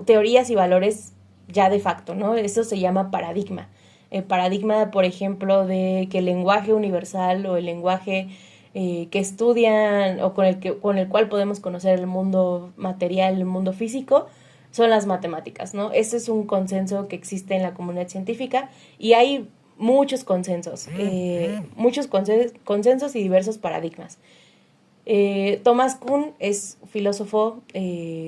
teorías y valores ya de facto, ¿no? Eso se llama paradigma. El paradigma, por ejemplo, de que el lenguaje universal o el lenguaje que estudian o con el cual podemos conocer el mundo material, el mundo físico, son las matemáticas, ¿no? Ese es un consenso que existe en la comunidad científica y hay muchos consensos, consensos y diversos paradigmas. Thomas Kuhn es filósofo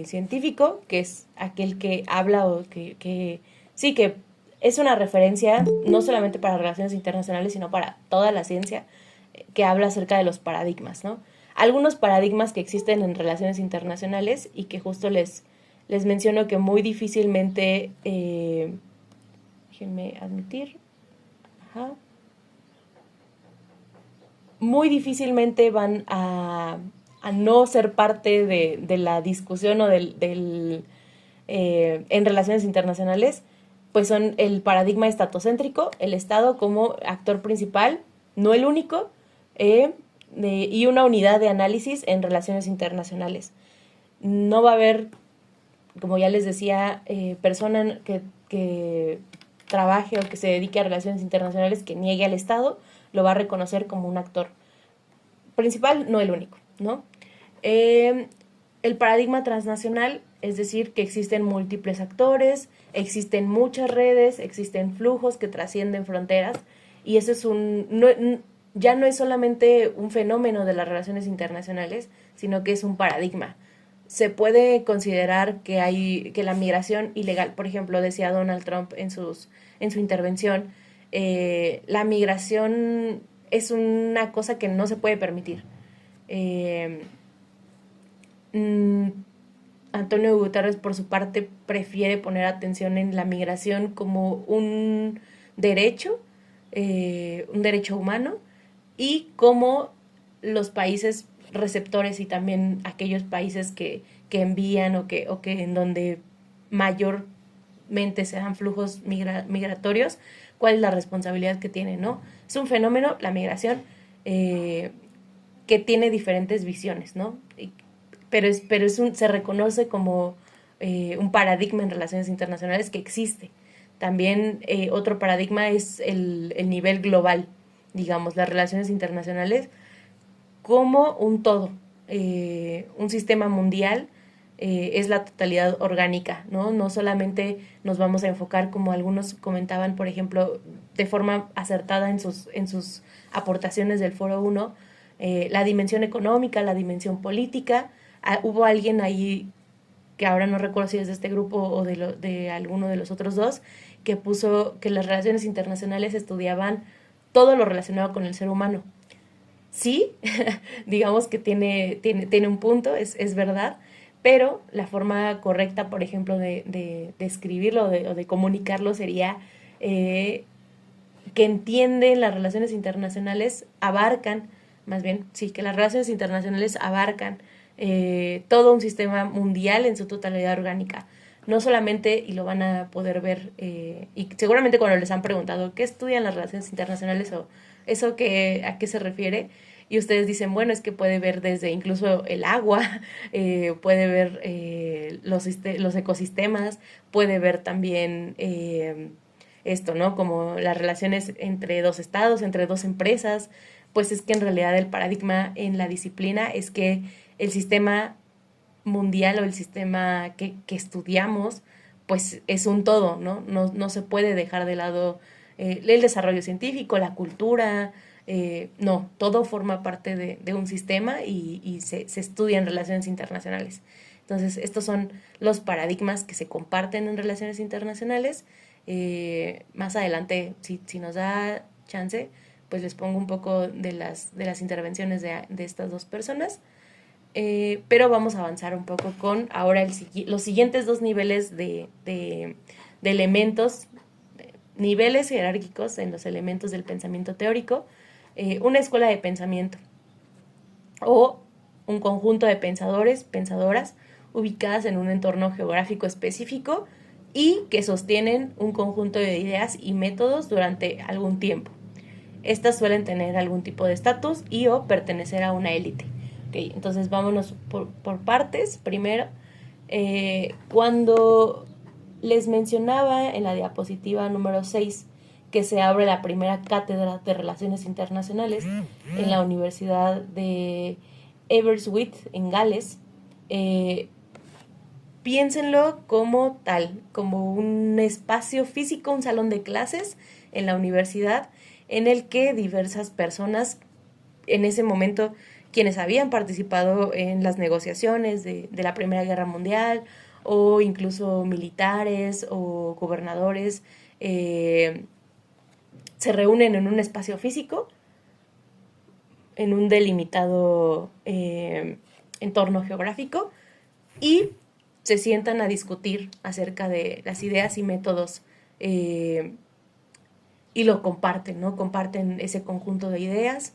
científico, que es aquel que habla o que sí, que es una referencia no solamente para relaciones internacionales, sino para toda la ciencia, que habla acerca de los paradigmas, ¿no? Algunos paradigmas que existen en relaciones internacionales y que justo les menciono que muy difícilmente, déjenme admitir, muy difícilmente van a no ser parte de la discusión o en relaciones internacionales, pues son el paradigma estatocéntrico, el Estado como actor principal, no el único, y una unidad de análisis en relaciones internacionales. No va a haber, como ya les decía, persona que trabaje o que se dedique a relaciones internacionales que niegue al Estado, lo va a reconocer como un actor principal, no el único, ¿no? El paradigma transnacional, es decir, que existen múltiples actores, existen muchas redes, existen flujos que trascienden fronteras, y eso es ya no es solamente un fenómeno de las relaciones internacionales, sino que es un paradigma. Se puede considerar que la migración ilegal, por ejemplo, decía Donald Trump en su intervención, la migración es una cosa que no se puede permitir. Antonio Guterres, por su parte, prefiere poner atención en la migración como un derecho humano, y como los países receptores y también aquellos países que envían o que en donde mayormente se dan flujos migratorios, cuál es la responsabilidad que tienen, ¿no? Es un fenómeno, la migración, que tiene diferentes visiones, ¿no? Pero se reconoce como un paradigma en relaciones internacionales que existe. También otro paradigma es el nivel global, digamos, las relaciones internacionales como un todo, un sistema mundial. Es la totalidad orgánica, ¿no? No solamente nos vamos a enfocar, como algunos comentaban, por ejemplo, de forma acertada en sus aportaciones del Foro 1, la dimensión económica, la dimensión política. Hubo alguien ahí, que ahora no recuerdo si es de este grupo o de alguno de los otros dos, que puso que las relaciones internacionales estudiaban todo lo relacionado con el ser humano. Sí, digamos que tiene un punto, es verdad, pero la forma correcta, por ejemplo, de escribirlo o de comunicarlo sería que entienden las relaciones internacionales, que las relaciones internacionales abarcan todo un sistema mundial en su totalidad orgánica. No solamente, y lo van a poder ver, y seguramente cuando les han preguntado qué estudian las relaciones internacionales o eso a qué se refiere, y ustedes dicen, bueno, es que puede ver desde incluso el agua, puede ver los ecosistemas, puede ver también esto, ¿no? Como las relaciones entre dos estados, entre dos empresas. Pues es que en realidad el paradigma en la disciplina es que el sistema mundial o el sistema que estudiamos, pues es un todo, ¿no? No se puede dejar de lado el desarrollo científico, la cultura, no, todo forma parte de un sistema y se estudia en relaciones internacionales. Entonces, estos son los paradigmas que se comparten en relaciones internacionales. Más adelante, si nos da chance, pues les pongo un poco de las intervenciones de estas dos personas. Pero vamos a avanzar un poco con ahora los siguientes dos niveles de elementos, niveles jerárquicos en los elementos del pensamiento teórico. una escuela de pensamiento o un conjunto de pensadores, pensadoras, ubicadas en un entorno geográfico específico y que sostienen un conjunto de ideas y métodos durante algún tiempo. Estas suelen tener algún tipo de estatus y o pertenecer a una élite. Okay, entonces vámonos por partes. Primero, cuando les mencionaba en la diapositiva número 6 que se abre la primera cátedra de Relaciones Internacionales en la Universidad de Aberystwyth, en Gales, piénsenlo como tal, como un espacio físico, un salón de clases en la universidad en el que diversas personas, en ese momento quienes habían participado en las negociaciones de la Primera Guerra Mundial, o incluso militares o gobernadores, se reúnen en un espacio físico, en un delimitado entorno geográfico, y se sientan a discutir acerca de las ideas y métodos, y lo comparten, ¿no? Comparten ese conjunto de ideas.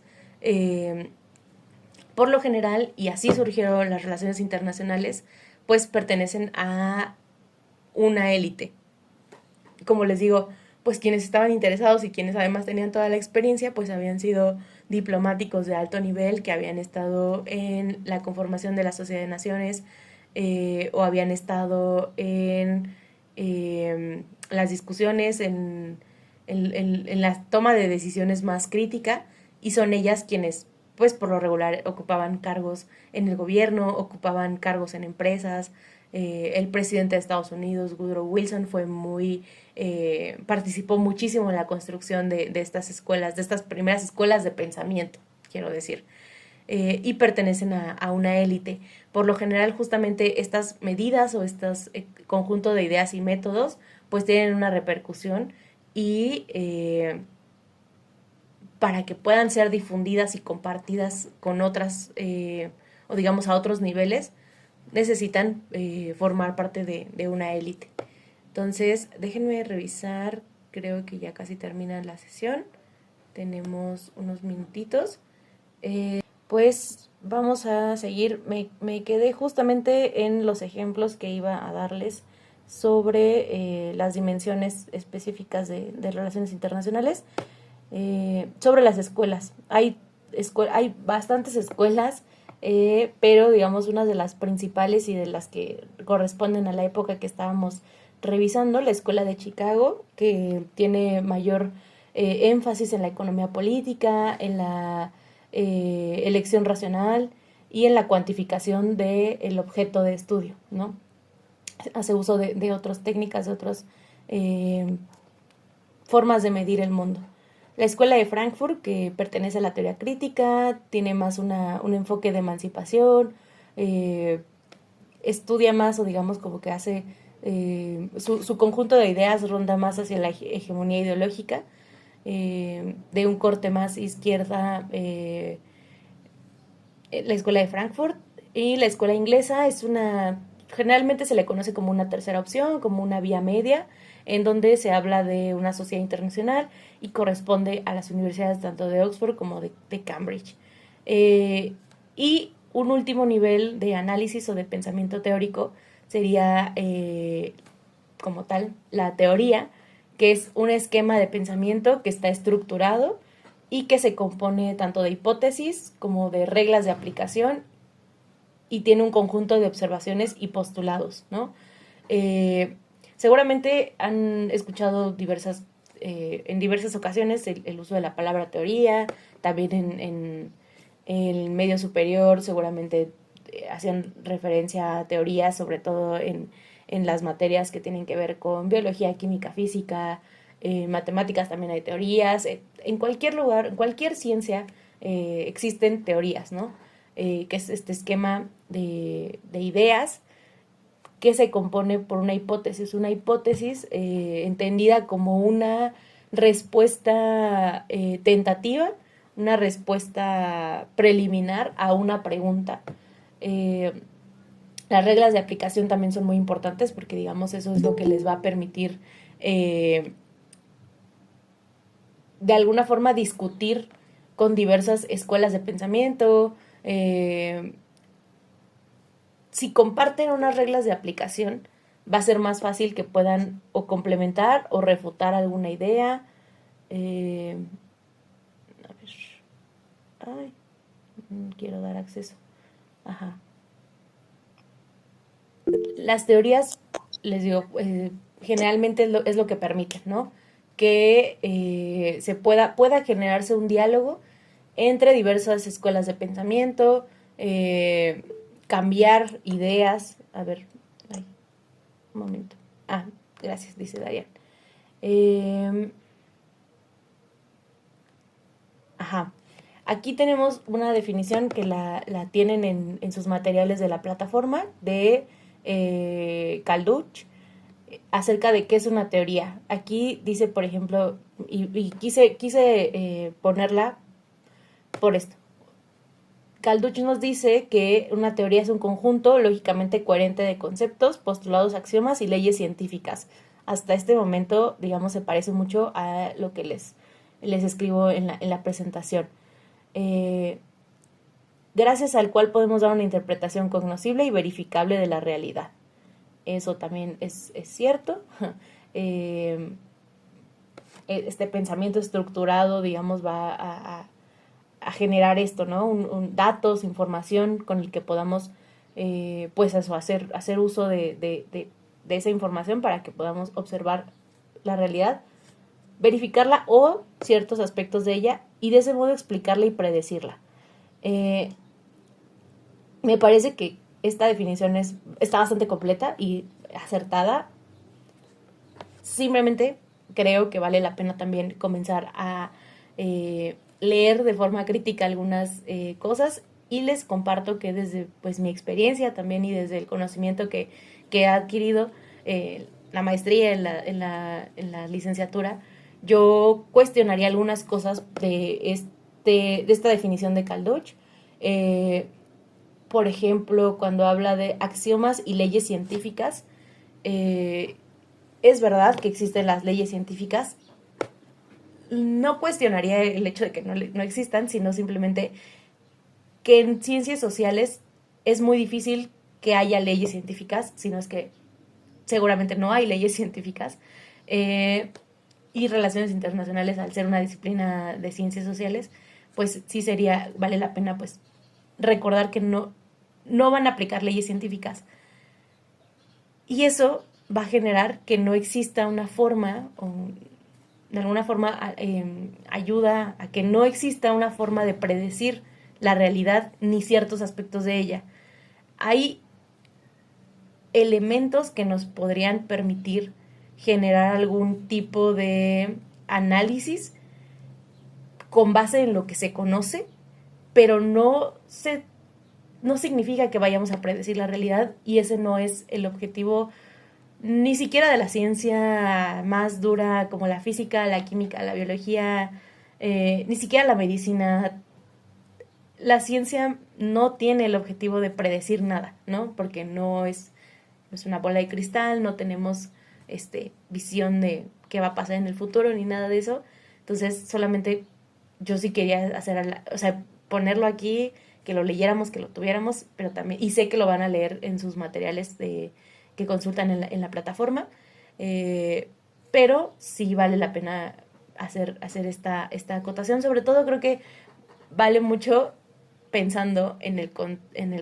Por lo general, y así surgieron las relaciones internacionales, pues pertenecen a una élite. Como les digo, pues quienes estaban interesados y quienes además tenían toda la experiencia, pues habían sido diplomáticos de alto nivel que habían estado en la conformación de la Sociedad de Naciones, o habían estado en las discusiones, en la toma de decisiones más crítica, y son ellas quienes, pues por lo regular, ocupaban cargos en el gobierno, ocupaban cargos en empresas. El presidente de Estados Unidos, Woodrow Wilson, participó muchísimo en la construcción de estas escuelas, de estas primeras escuelas de pensamiento, quiero decir. Y pertenecen a una élite. Por lo general, justamente estas medidas o estos conjunto de ideas y métodos, pues tienen una repercusión, y para que puedan ser difundidas y compartidas con otras, o digamos a otros niveles, necesitan formar parte de una élite. Entonces, déjenme revisar, creo que ya casi termina la sesión, tenemos unos minutitos. Pues vamos a seguir. Me quedé justamente en los ejemplos que iba a darles sobre las dimensiones específicas de relaciones internacionales. Sobre las escuelas. Hay bastantes escuelas, pero digamos una de las principales y de las que corresponden a la época que estábamos revisando, la Escuela de Chicago, que tiene mayor énfasis en la economía política, en la elección racional y en la cuantificación del objeto de estudio, ¿no? Hace uso de otras técnicas, de otras formas de medir el mundo. La Escuela de Frankfurt, que pertenece a la teoría crítica, tiene más un enfoque de emancipación, estudia más, o digamos como que hace su conjunto de ideas ronda más hacia la hegemonía ideológica, de un corte más izquierda, la Escuela de Frankfurt. Y la escuela inglesa generalmente se le conoce como una tercera opción, como una vía media, en donde se habla de una sociedad internacional y corresponde a las universidades tanto de Oxford como de Cambridge. Y un último nivel de análisis o de pensamiento teórico sería, como tal, la teoría, que es un esquema de pensamiento que está estructurado y que se compone tanto de hipótesis como de reglas de aplicación, y tiene un conjunto de observaciones y postulados, ¿no? Seguramente han escuchado en diversas ocasiones el uso de la palabra teoría, también en el medio superior seguramente hacían referencia a teorías, sobre todo en las materias que tienen que ver con biología, química, física, matemáticas también hay teorías. En cualquier lugar, en cualquier ciencia existen teorías, ¿no? Que es este esquema de ideas que se compone por una hipótesis entendida como una respuesta tentativa, una respuesta preliminar a una pregunta. Las reglas de aplicación también son muy importantes porque, digamos, eso es lo que les va a permitir de alguna forma discutir con diversas escuelas de pensamiento. Si comparten unas reglas de aplicación, va a ser más fácil que puedan o complementar o refutar alguna idea. A ver. Ay, quiero dar acceso. Ajá. Las teorías, les digo, generalmente es lo que permiten, ¿no? Que pueda generarse un diálogo entre diversas escuelas de pensamiento, cambiar ideas. A ver, ay, un momento. Ah, gracias, dice Darían. Ajá. Aquí tenemos una definición que la tienen en sus materiales de la plataforma de Calduch acerca de qué es una teoría. Aquí dice, por ejemplo, y quise ponerla por esto. Calduch nos dice que una teoría es un conjunto lógicamente coherente de conceptos, postulados, axiomas y leyes científicas. Hasta este momento, digamos, se parece mucho a lo que les escribo en la presentación. Gracias al cual podemos dar una interpretación cognoscible y verificable de la realidad. Eso también es cierto. Este pensamiento estructurado, digamos, va a generar esto, ¿no? Datos, información con el que podamos, pues eso, hacer uso de esa información para que podamos observar la realidad, verificarla o ciertos aspectos de ella y de ese modo explicarla y predecirla. Me parece que esta definición está bastante completa y acertada. Simplemente creo que vale la pena también comenzar a leer de forma crítica algunas cosas y les comparto que desde pues mi experiencia también y desde el conocimiento que he adquirido, la maestría en la licenciatura, yo cuestionaría algunas cosas de esta definición de Calduch. Por ejemplo, cuando habla de axiomas y leyes científicas, es verdad que existen las leyes científicas. No cuestionaría el hecho de que no existan, sino simplemente que en ciencias sociales es muy difícil que haya leyes científicas, sino es que seguramente no hay leyes científicas. Y relaciones internacionales, al ser una disciplina de ciencias sociales, pues sí vale la pena pues recordar que no van a aplicar leyes científicas. Y eso va a generar que no exista una forma, o de alguna forma ayuda a que no exista una forma de predecir la realidad ni ciertos aspectos de ella. Hay elementos que nos podrían permitir generar algún tipo de análisis con base en lo que se conoce, pero no significa que vayamos a predecir la realidad y ese no es el objetivo ni siquiera de la ciencia más dura como la física, la química, la biología, ni siquiera la medicina. La ciencia no tiene el objetivo de predecir nada, ¿no? Porque no es una bola de cristal, no tenemos visión de qué va a pasar en el futuro ni nada de eso. Entonces, solamente yo sí quería ponerlo aquí, que lo leyéramos, que lo tuviéramos, pero también, y sé que lo van a leer en sus materiales que consultan en la plataforma, pero sí vale la pena hacer esta acotación. Sobre todo creo que vale mucho pensando en el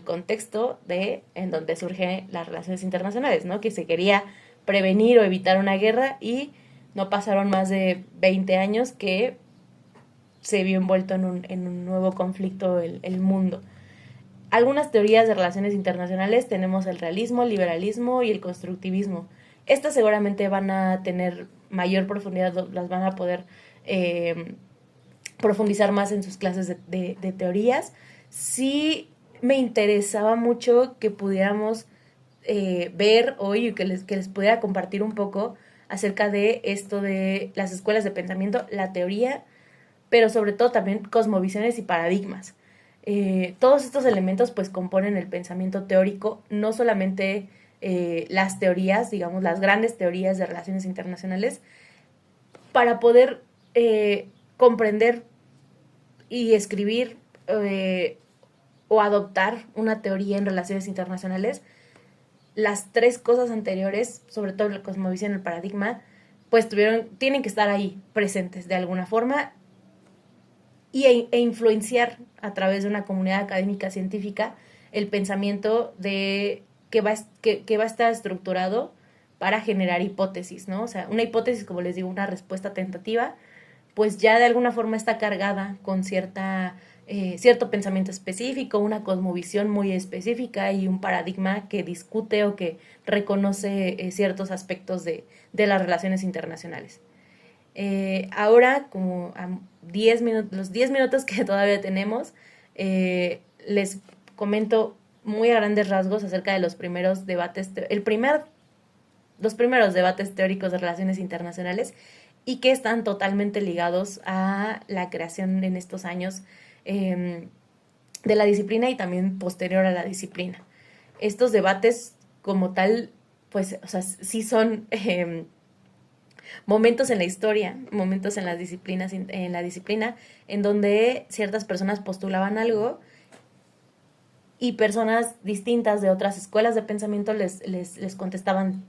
contexto en donde surgen las relaciones internacionales, ¿no? Que se quería prevenir o evitar una guerra y no pasaron más de 20 años que se vio envuelto en un nuevo conflicto el mundo. Algunas teorías de relaciones internacionales tenemos el realismo, el liberalismo y el constructivismo. Estas seguramente van a tener mayor profundidad, las van a poder profundizar más en sus clases de teorías. Sí me interesaba mucho que pudiéramos ver hoy y que les pudiera compartir un poco acerca de esto de las escuelas de pensamiento, la teoría, pero sobre todo también cosmovisiones y paradigmas. Todos estos elementos pues componen el pensamiento teórico, no solamente las teorías, digamos, las grandes teorías de relaciones internacionales, para poder comprender y escribir o adoptar una teoría en relaciones internacionales, las tres cosas anteriores, sobre todo la cosmovisión, el paradigma, pues tienen que estar ahí presentes de alguna forma e influenciar a través de una comunidad académica científica el pensamiento que va a estar estructurado para generar hipótesis, ¿no? O sea, una hipótesis, como les digo, una respuesta tentativa, pues ya de alguna forma está cargada con cierto pensamiento específico, una cosmovisión muy específica y un paradigma que discute o que reconoce ciertos aspectos de las relaciones internacionales. Ahora, como a los 10 minutos que todavía tenemos, les comento muy a grandes rasgos acerca de los primeros debates, los primeros debates teóricos de relaciones internacionales y que están totalmente ligados a la creación en estos años de la disciplina y también posterior a la disciplina. Estos debates como tal, pues, o sea, sí son momentos en la historia, momentos en las disciplinas, en la disciplina, en donde ciertas personas postulaban algo y personas distintas de otras escuelas de pensamiento les contestaban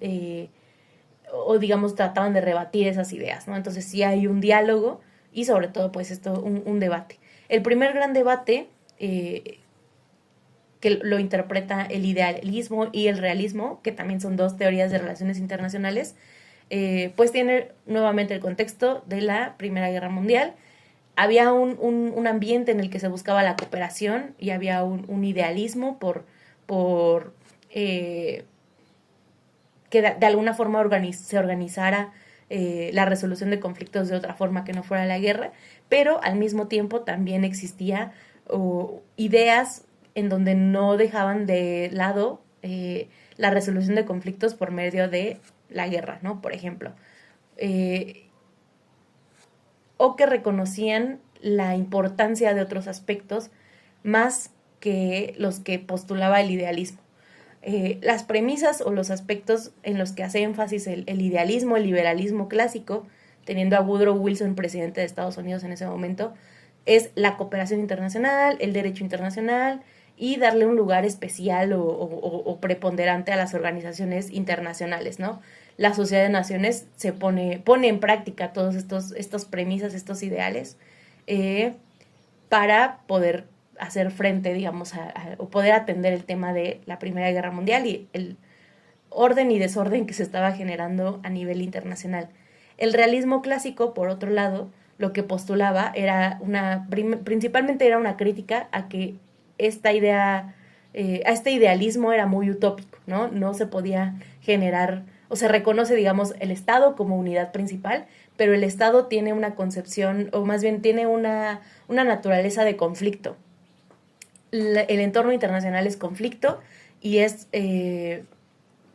o digamos trataban de rebatir esas ideas, ¿no? Entonces sí hay un diálogo y sobre todo pues esto, un debate. El primer gran debate que lo interpreta el idealismo y el realismo, que también son dos teorías de relaciones internacionales, pues tiene nuevamente el contexto de la Primera Guerra Mundial. Había un ambiente en el que se buscaba la cooperación y había un idealismo por que de alguna forma se organizara la resolución de conflictos de otra forma que no fuera la guerra, pero al mismo tiempo también existía ideas en donde no dejaban de lado la resolución de conflictos por medio de la guerra, ¿no? Por ejemplo. O que reconocían la importancia de otros aspectos más que los que postulaba el idealismo. Las premisas o los aspectos en los que hace énfasis el idealismo, el liberalismo clásico, teniendo a Woodrow Wilson presidente de Estados Unidos en ese momento, es la cooperación internacional, el derecho internacional y darle un lugar especial o preponderante a las organizaciones internacionales, ¿no? La Sociedad de Naciones pone en práctica todos estos premisas, estos ideales, para poder hacer frente, digamos, o poder atender el tema de la Primera Guerra Mundial y el orden y desorden que se estaba generando a nivel internacional. El realismo clásico, por otro lado, lo que postulaba era principalmente era una crítica a que esta idea, a este idealismo era muy utópico, ¿no? No se podía generar, o se reconoce, digamos, el Estado como unidad principal, pero el Estado tiene una concepción, o más bien tiene una naturaleza de conflicto. El entorno internacional es conflicto y es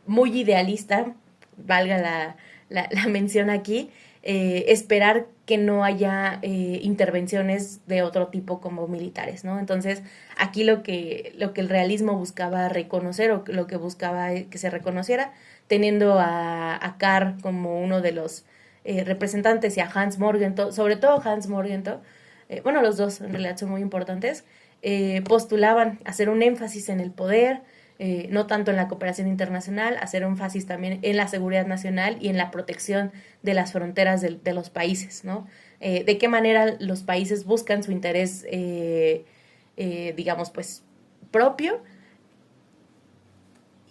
muy idealista, valga la mención aquí, esperar que no haya intervenciones de otro tipo como militares, ¿no? Entonces, aquí lo que el realismo buscaba reconocer o lo que buscaba que se reconociera, teniendo a Carr como uno de los representantes y a Hans Morgenthau, sobre todo Hans Morgenthau, bueno, los dos en realidad son muy importantes, postulaban hacer un énfasis en el poder, no tanto en la cooperación internacional, hacer énfasis también en la seguridad nacional y en la protección de las fronteras de los países, ¿no? De qué manera los países buscan su interés, digamos, pues, propio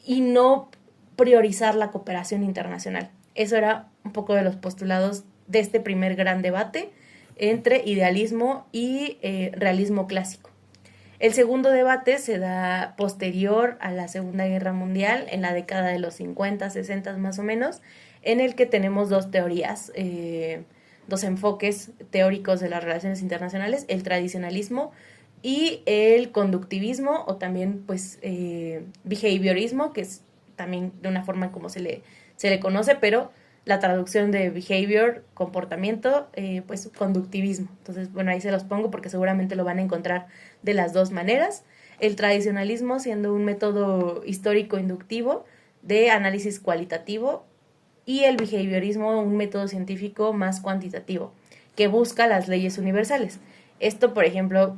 y no priorizar la cooperación internacional. Eso era un poco de los postulados de este primer gran debate entre idealismo y realismo clásico. El segundo debate se da posterior a la Segunda Guerra Mundial, en la década de los 50, 60 más o menos, en el que tenemos dos teorías, dos enfoques teóricos de las relaciones internacionales, el tradicionalismo y el conductivismo, o también pues behaviorismo, que es también de una forma como se le conoce, pero la traducción de behavior, comportamiento, pues conductivismo. Entonces, bueno, ahí se los pongo porque seguramente lo van a encontrar de las dos maneras. El tradicionalismo siendo un método histórico inductivo de análisis cualitativo y el behaviorismo un método científico más cuantitativo que busca las leyes universales. Esto, por ejemplo,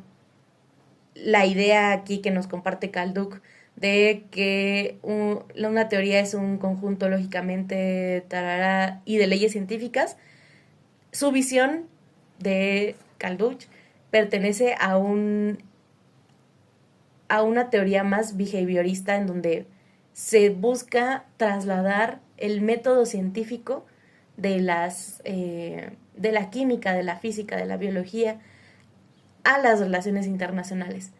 la idea aquí que nos comparte Kalduk de que una teoría es un conjunto lógicamente tarara, y de leyes científicas, su visión de Kalduk pertenece a una teoría más behaviorista en donde se busca trasladar el método científico de la química, de la física, de la biología a las relaciones internacionales.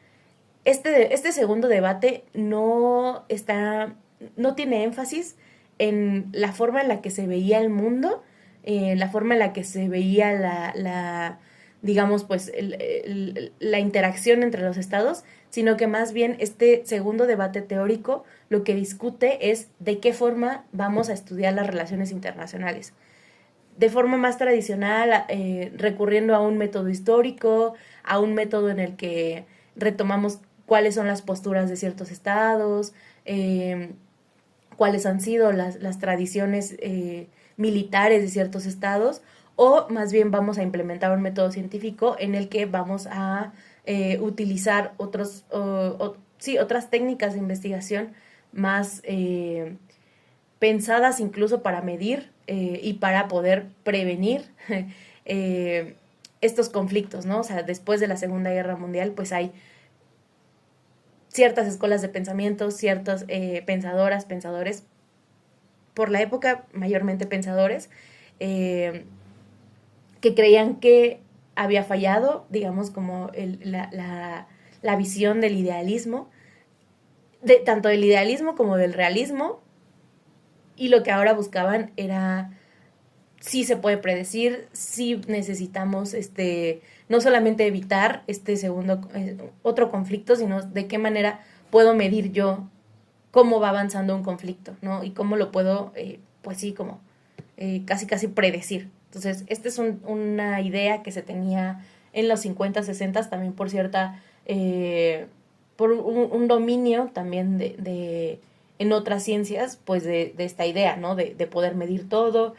Este segundo debate no tiene énfasis en la forma en la que se veía el mundo, la forma en la que se veía digamos, pues, la interacción entre los estados, sino que más bien este segundo debate teórico lo que discute es de qué forma vamos a estudiar las relaciones internacionales. De forma más tradicional, recurriendo a un método histórico, a un método en el que retomamos cuáles son las posturas de ciertos estados, cuáles han sido las tradiciones militares de ciertos estados, o más bien vamos a implementar un método científico en el que vamos a utilizar otras técnicas de investigación más pensadas incluso para medir y para poder prevenir estos conflictos, ¿no? O sea, después de la Segunda Guerra Mundial, pues hay ciertas escuelas de pensamiento, ciertas pensadoras, pensadores, por la época mayormente pensadores, que creían que había fallado, digamos, como la visión del idealismo, tanto del idealismo como del realismo, y lo que ahora buscaban era sí se puede predecir, sí necesitamos no solamente evitar otro conflicto, sino de qué manera puedo medir yo cómo va avanzando un conflicto, ¿no? Y cómo lo puedo, pues sí, como casi predecir. Entonces, esta es una idea que se tenía en los 50, 60, también por por un dominio también en otras ciencias, pues de esta idea, ¿no? De poder medir todo.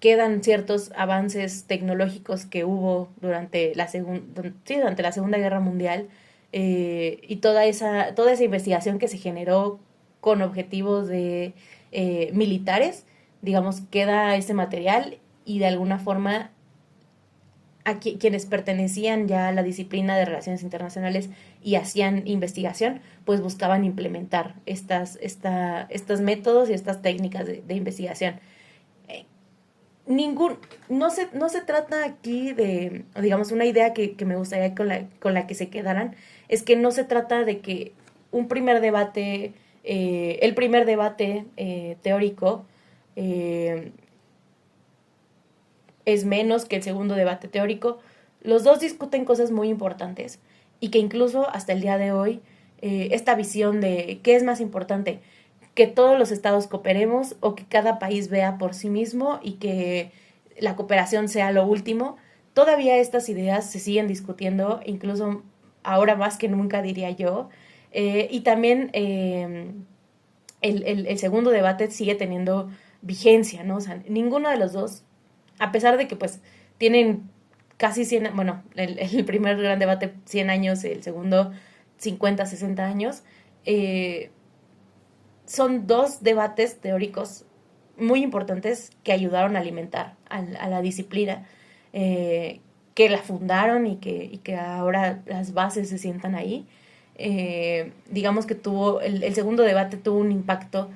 Quedan ciertos avances tecnológicos que hubo durante durante la Segunda Guerra Mundial, y toda esa investigación que se generó con objetivos militares, digamos, queda ese material y de alguna forma quienes pertenecían ya a la disciplina de relaciones internacionales y hacían investigación, pues buscaban implementar estos métodos y estas técnicas de investigación. No se trata aquí de, digamos, una idea que me gustaría con la que se quedaran, es que no se trata de que el primer debate teórico es menos que el segundo debate teórico. Los dos discuten cosas muy importantes y que incluso hasta el día de hoy esta visión de qué es más importante, que todos los estados cooperemos o que cada país vea por sí mismo y que la cooperación sea lo último, todavía estas ideas se siguen discutiendo, incluso ahora más que nunca, diría yo. Y también el segundo debate sigue teniendo vigencia, ¿no? O sea, ninguno de los dos, a pesar de que pues tienen casi 100, bueno, el primer gran debate 100 años, el segundo 50, 60 años, son dos debates teóricos muy importantes que ayudaron a alimentar a la disciplina, que la fundaron y que ahora las bases se sientan ahí. Digamos que el segundo debate tuvo un impacto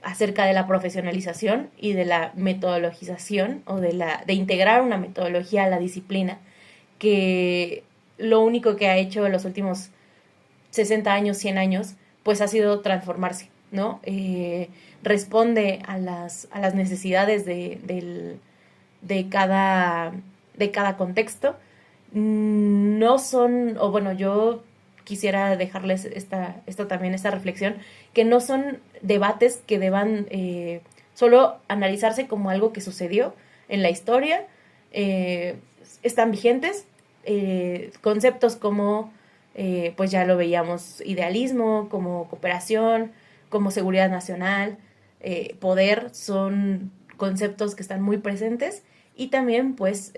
acerca de la profesionalización y de la metodologización o de integrar una metodología a la disciplina, que lo único que ha hecho en los últimos 60 años, 100 años, pues ha sido transformarse, ¿no? Responde a las necesidades de cada contexto. No son, o bueno, yo quisiera dejarles esta reflexión, que no son debates que deban solo analizarse como algo que sucedió en la historia. Están vigentes conceptos como, pues ya lo veíamos, idealismo, como cooperación, como seguridad nacional, poder, son conceptos que están muy presentes y también pues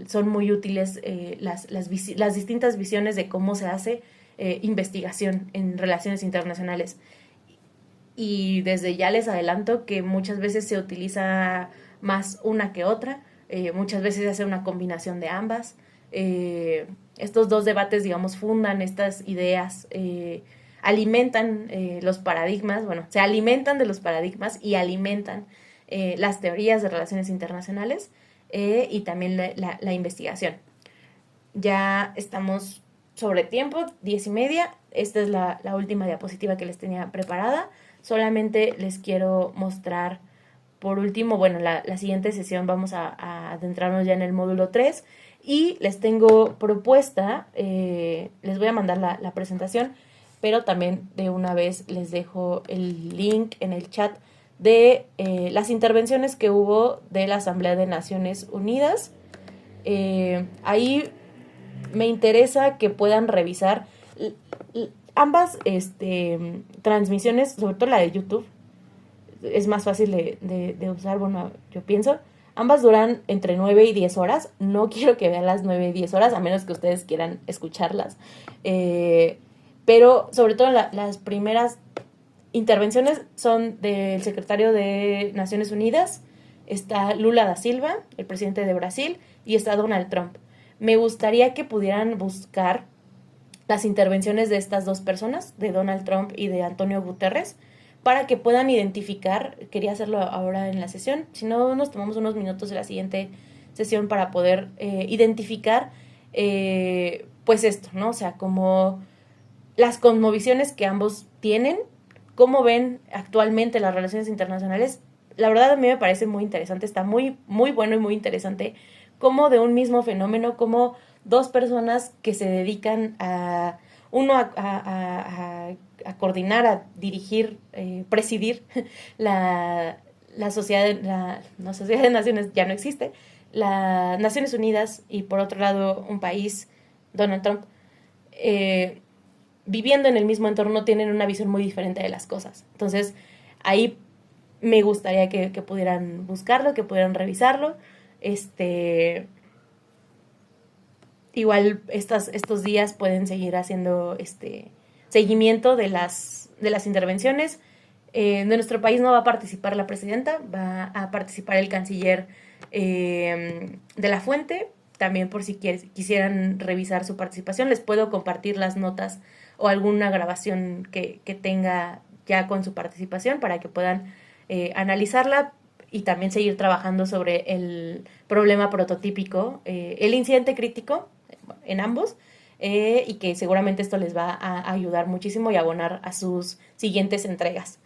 son muy útiles las distintas visiones de cómo se hace investigación en relaciones internacionales. Y desde ya les adelanto que muchas veces se utiliza más una que otra, muchas veces se hace una combinación de ambas. Estos dos debates, digamos, fundan estas ideas, alimentan los paradigmas, bueno, se alimentan de los paradigmas y alimentan las teorías de relaciones internacionales y también la investigación. Ya estamos sobre tiempo, 10:30. Esta es la última diapositiva que les tenía preparada. Solamente les quiero mostrar, por último, bueno, la siguiente sesión vamos a adentrarnos ya en el módulo 3 y les tengo propuesta, les voy a mandar la presentación, pero también de una vez les dejo el link en el chat de las intervenciones que hubo de la Asamblea de Naciones Unidas. Ahí me interesa que puedan revisar ambas transmisiones, sobre todo la de YouTube, es más fácil de usar, bueno, yo pienso. Ambas duran entre 9 y 10 horas. No quiero que vean las 9 y 10 horas, a menos que ustedes quieran escucharlas. Pero sobre todo las primeras intervenciones son del secretario de Naciones Unidas, está Lula da Silva, el presidente de Brasil, y está Donald Trump. Me gustaría que pudieran buscar las intervenciones de estas dos personas, de Donald Trump y de Antonio Guterres, para que puedan identificar, quería hacerlo ahora en la sesión, si no nos tomamos unos minutos de la siguiente sesión para poder identificar pues esto, ¿no? O sea, como las cosmovisiones que ambos tienen, cómo ven actualmente las relaciones internacionales. La verdad a mí me parece muy interesante, está muy, muy bueno y muy interesante cómo de un mismo fenómeno, cómo dos personas que se dedican a coordinar, a dirigir, presidir la sociedad, la Sociedad de Naciones ya no existe, las Naciones Unidas, y por otro lado un país, Donald Trump, viviendo en el mismo entorno, tienen una visión muy diferente de las cosas. Entonces, ahí me gustaría que pudieran buscarlo, que pudieran revisarlo. Igual estos días pueden seguir haciendo seguimiento de las intervenciones. De nuestro país no va a participar la presidenta, va a participar el canciller de la Fuente. También por si quisieran revisar su participación, les puedo compartir las notas o alguna grabación que tenga ya con su participación para que puedan analizarla y también seguir trabajando sobre el problema prototípico, el incidente crítico en ambos, y que seguramente esto les va a ayudar muchísimo y a abonar a sus siguientes entregas.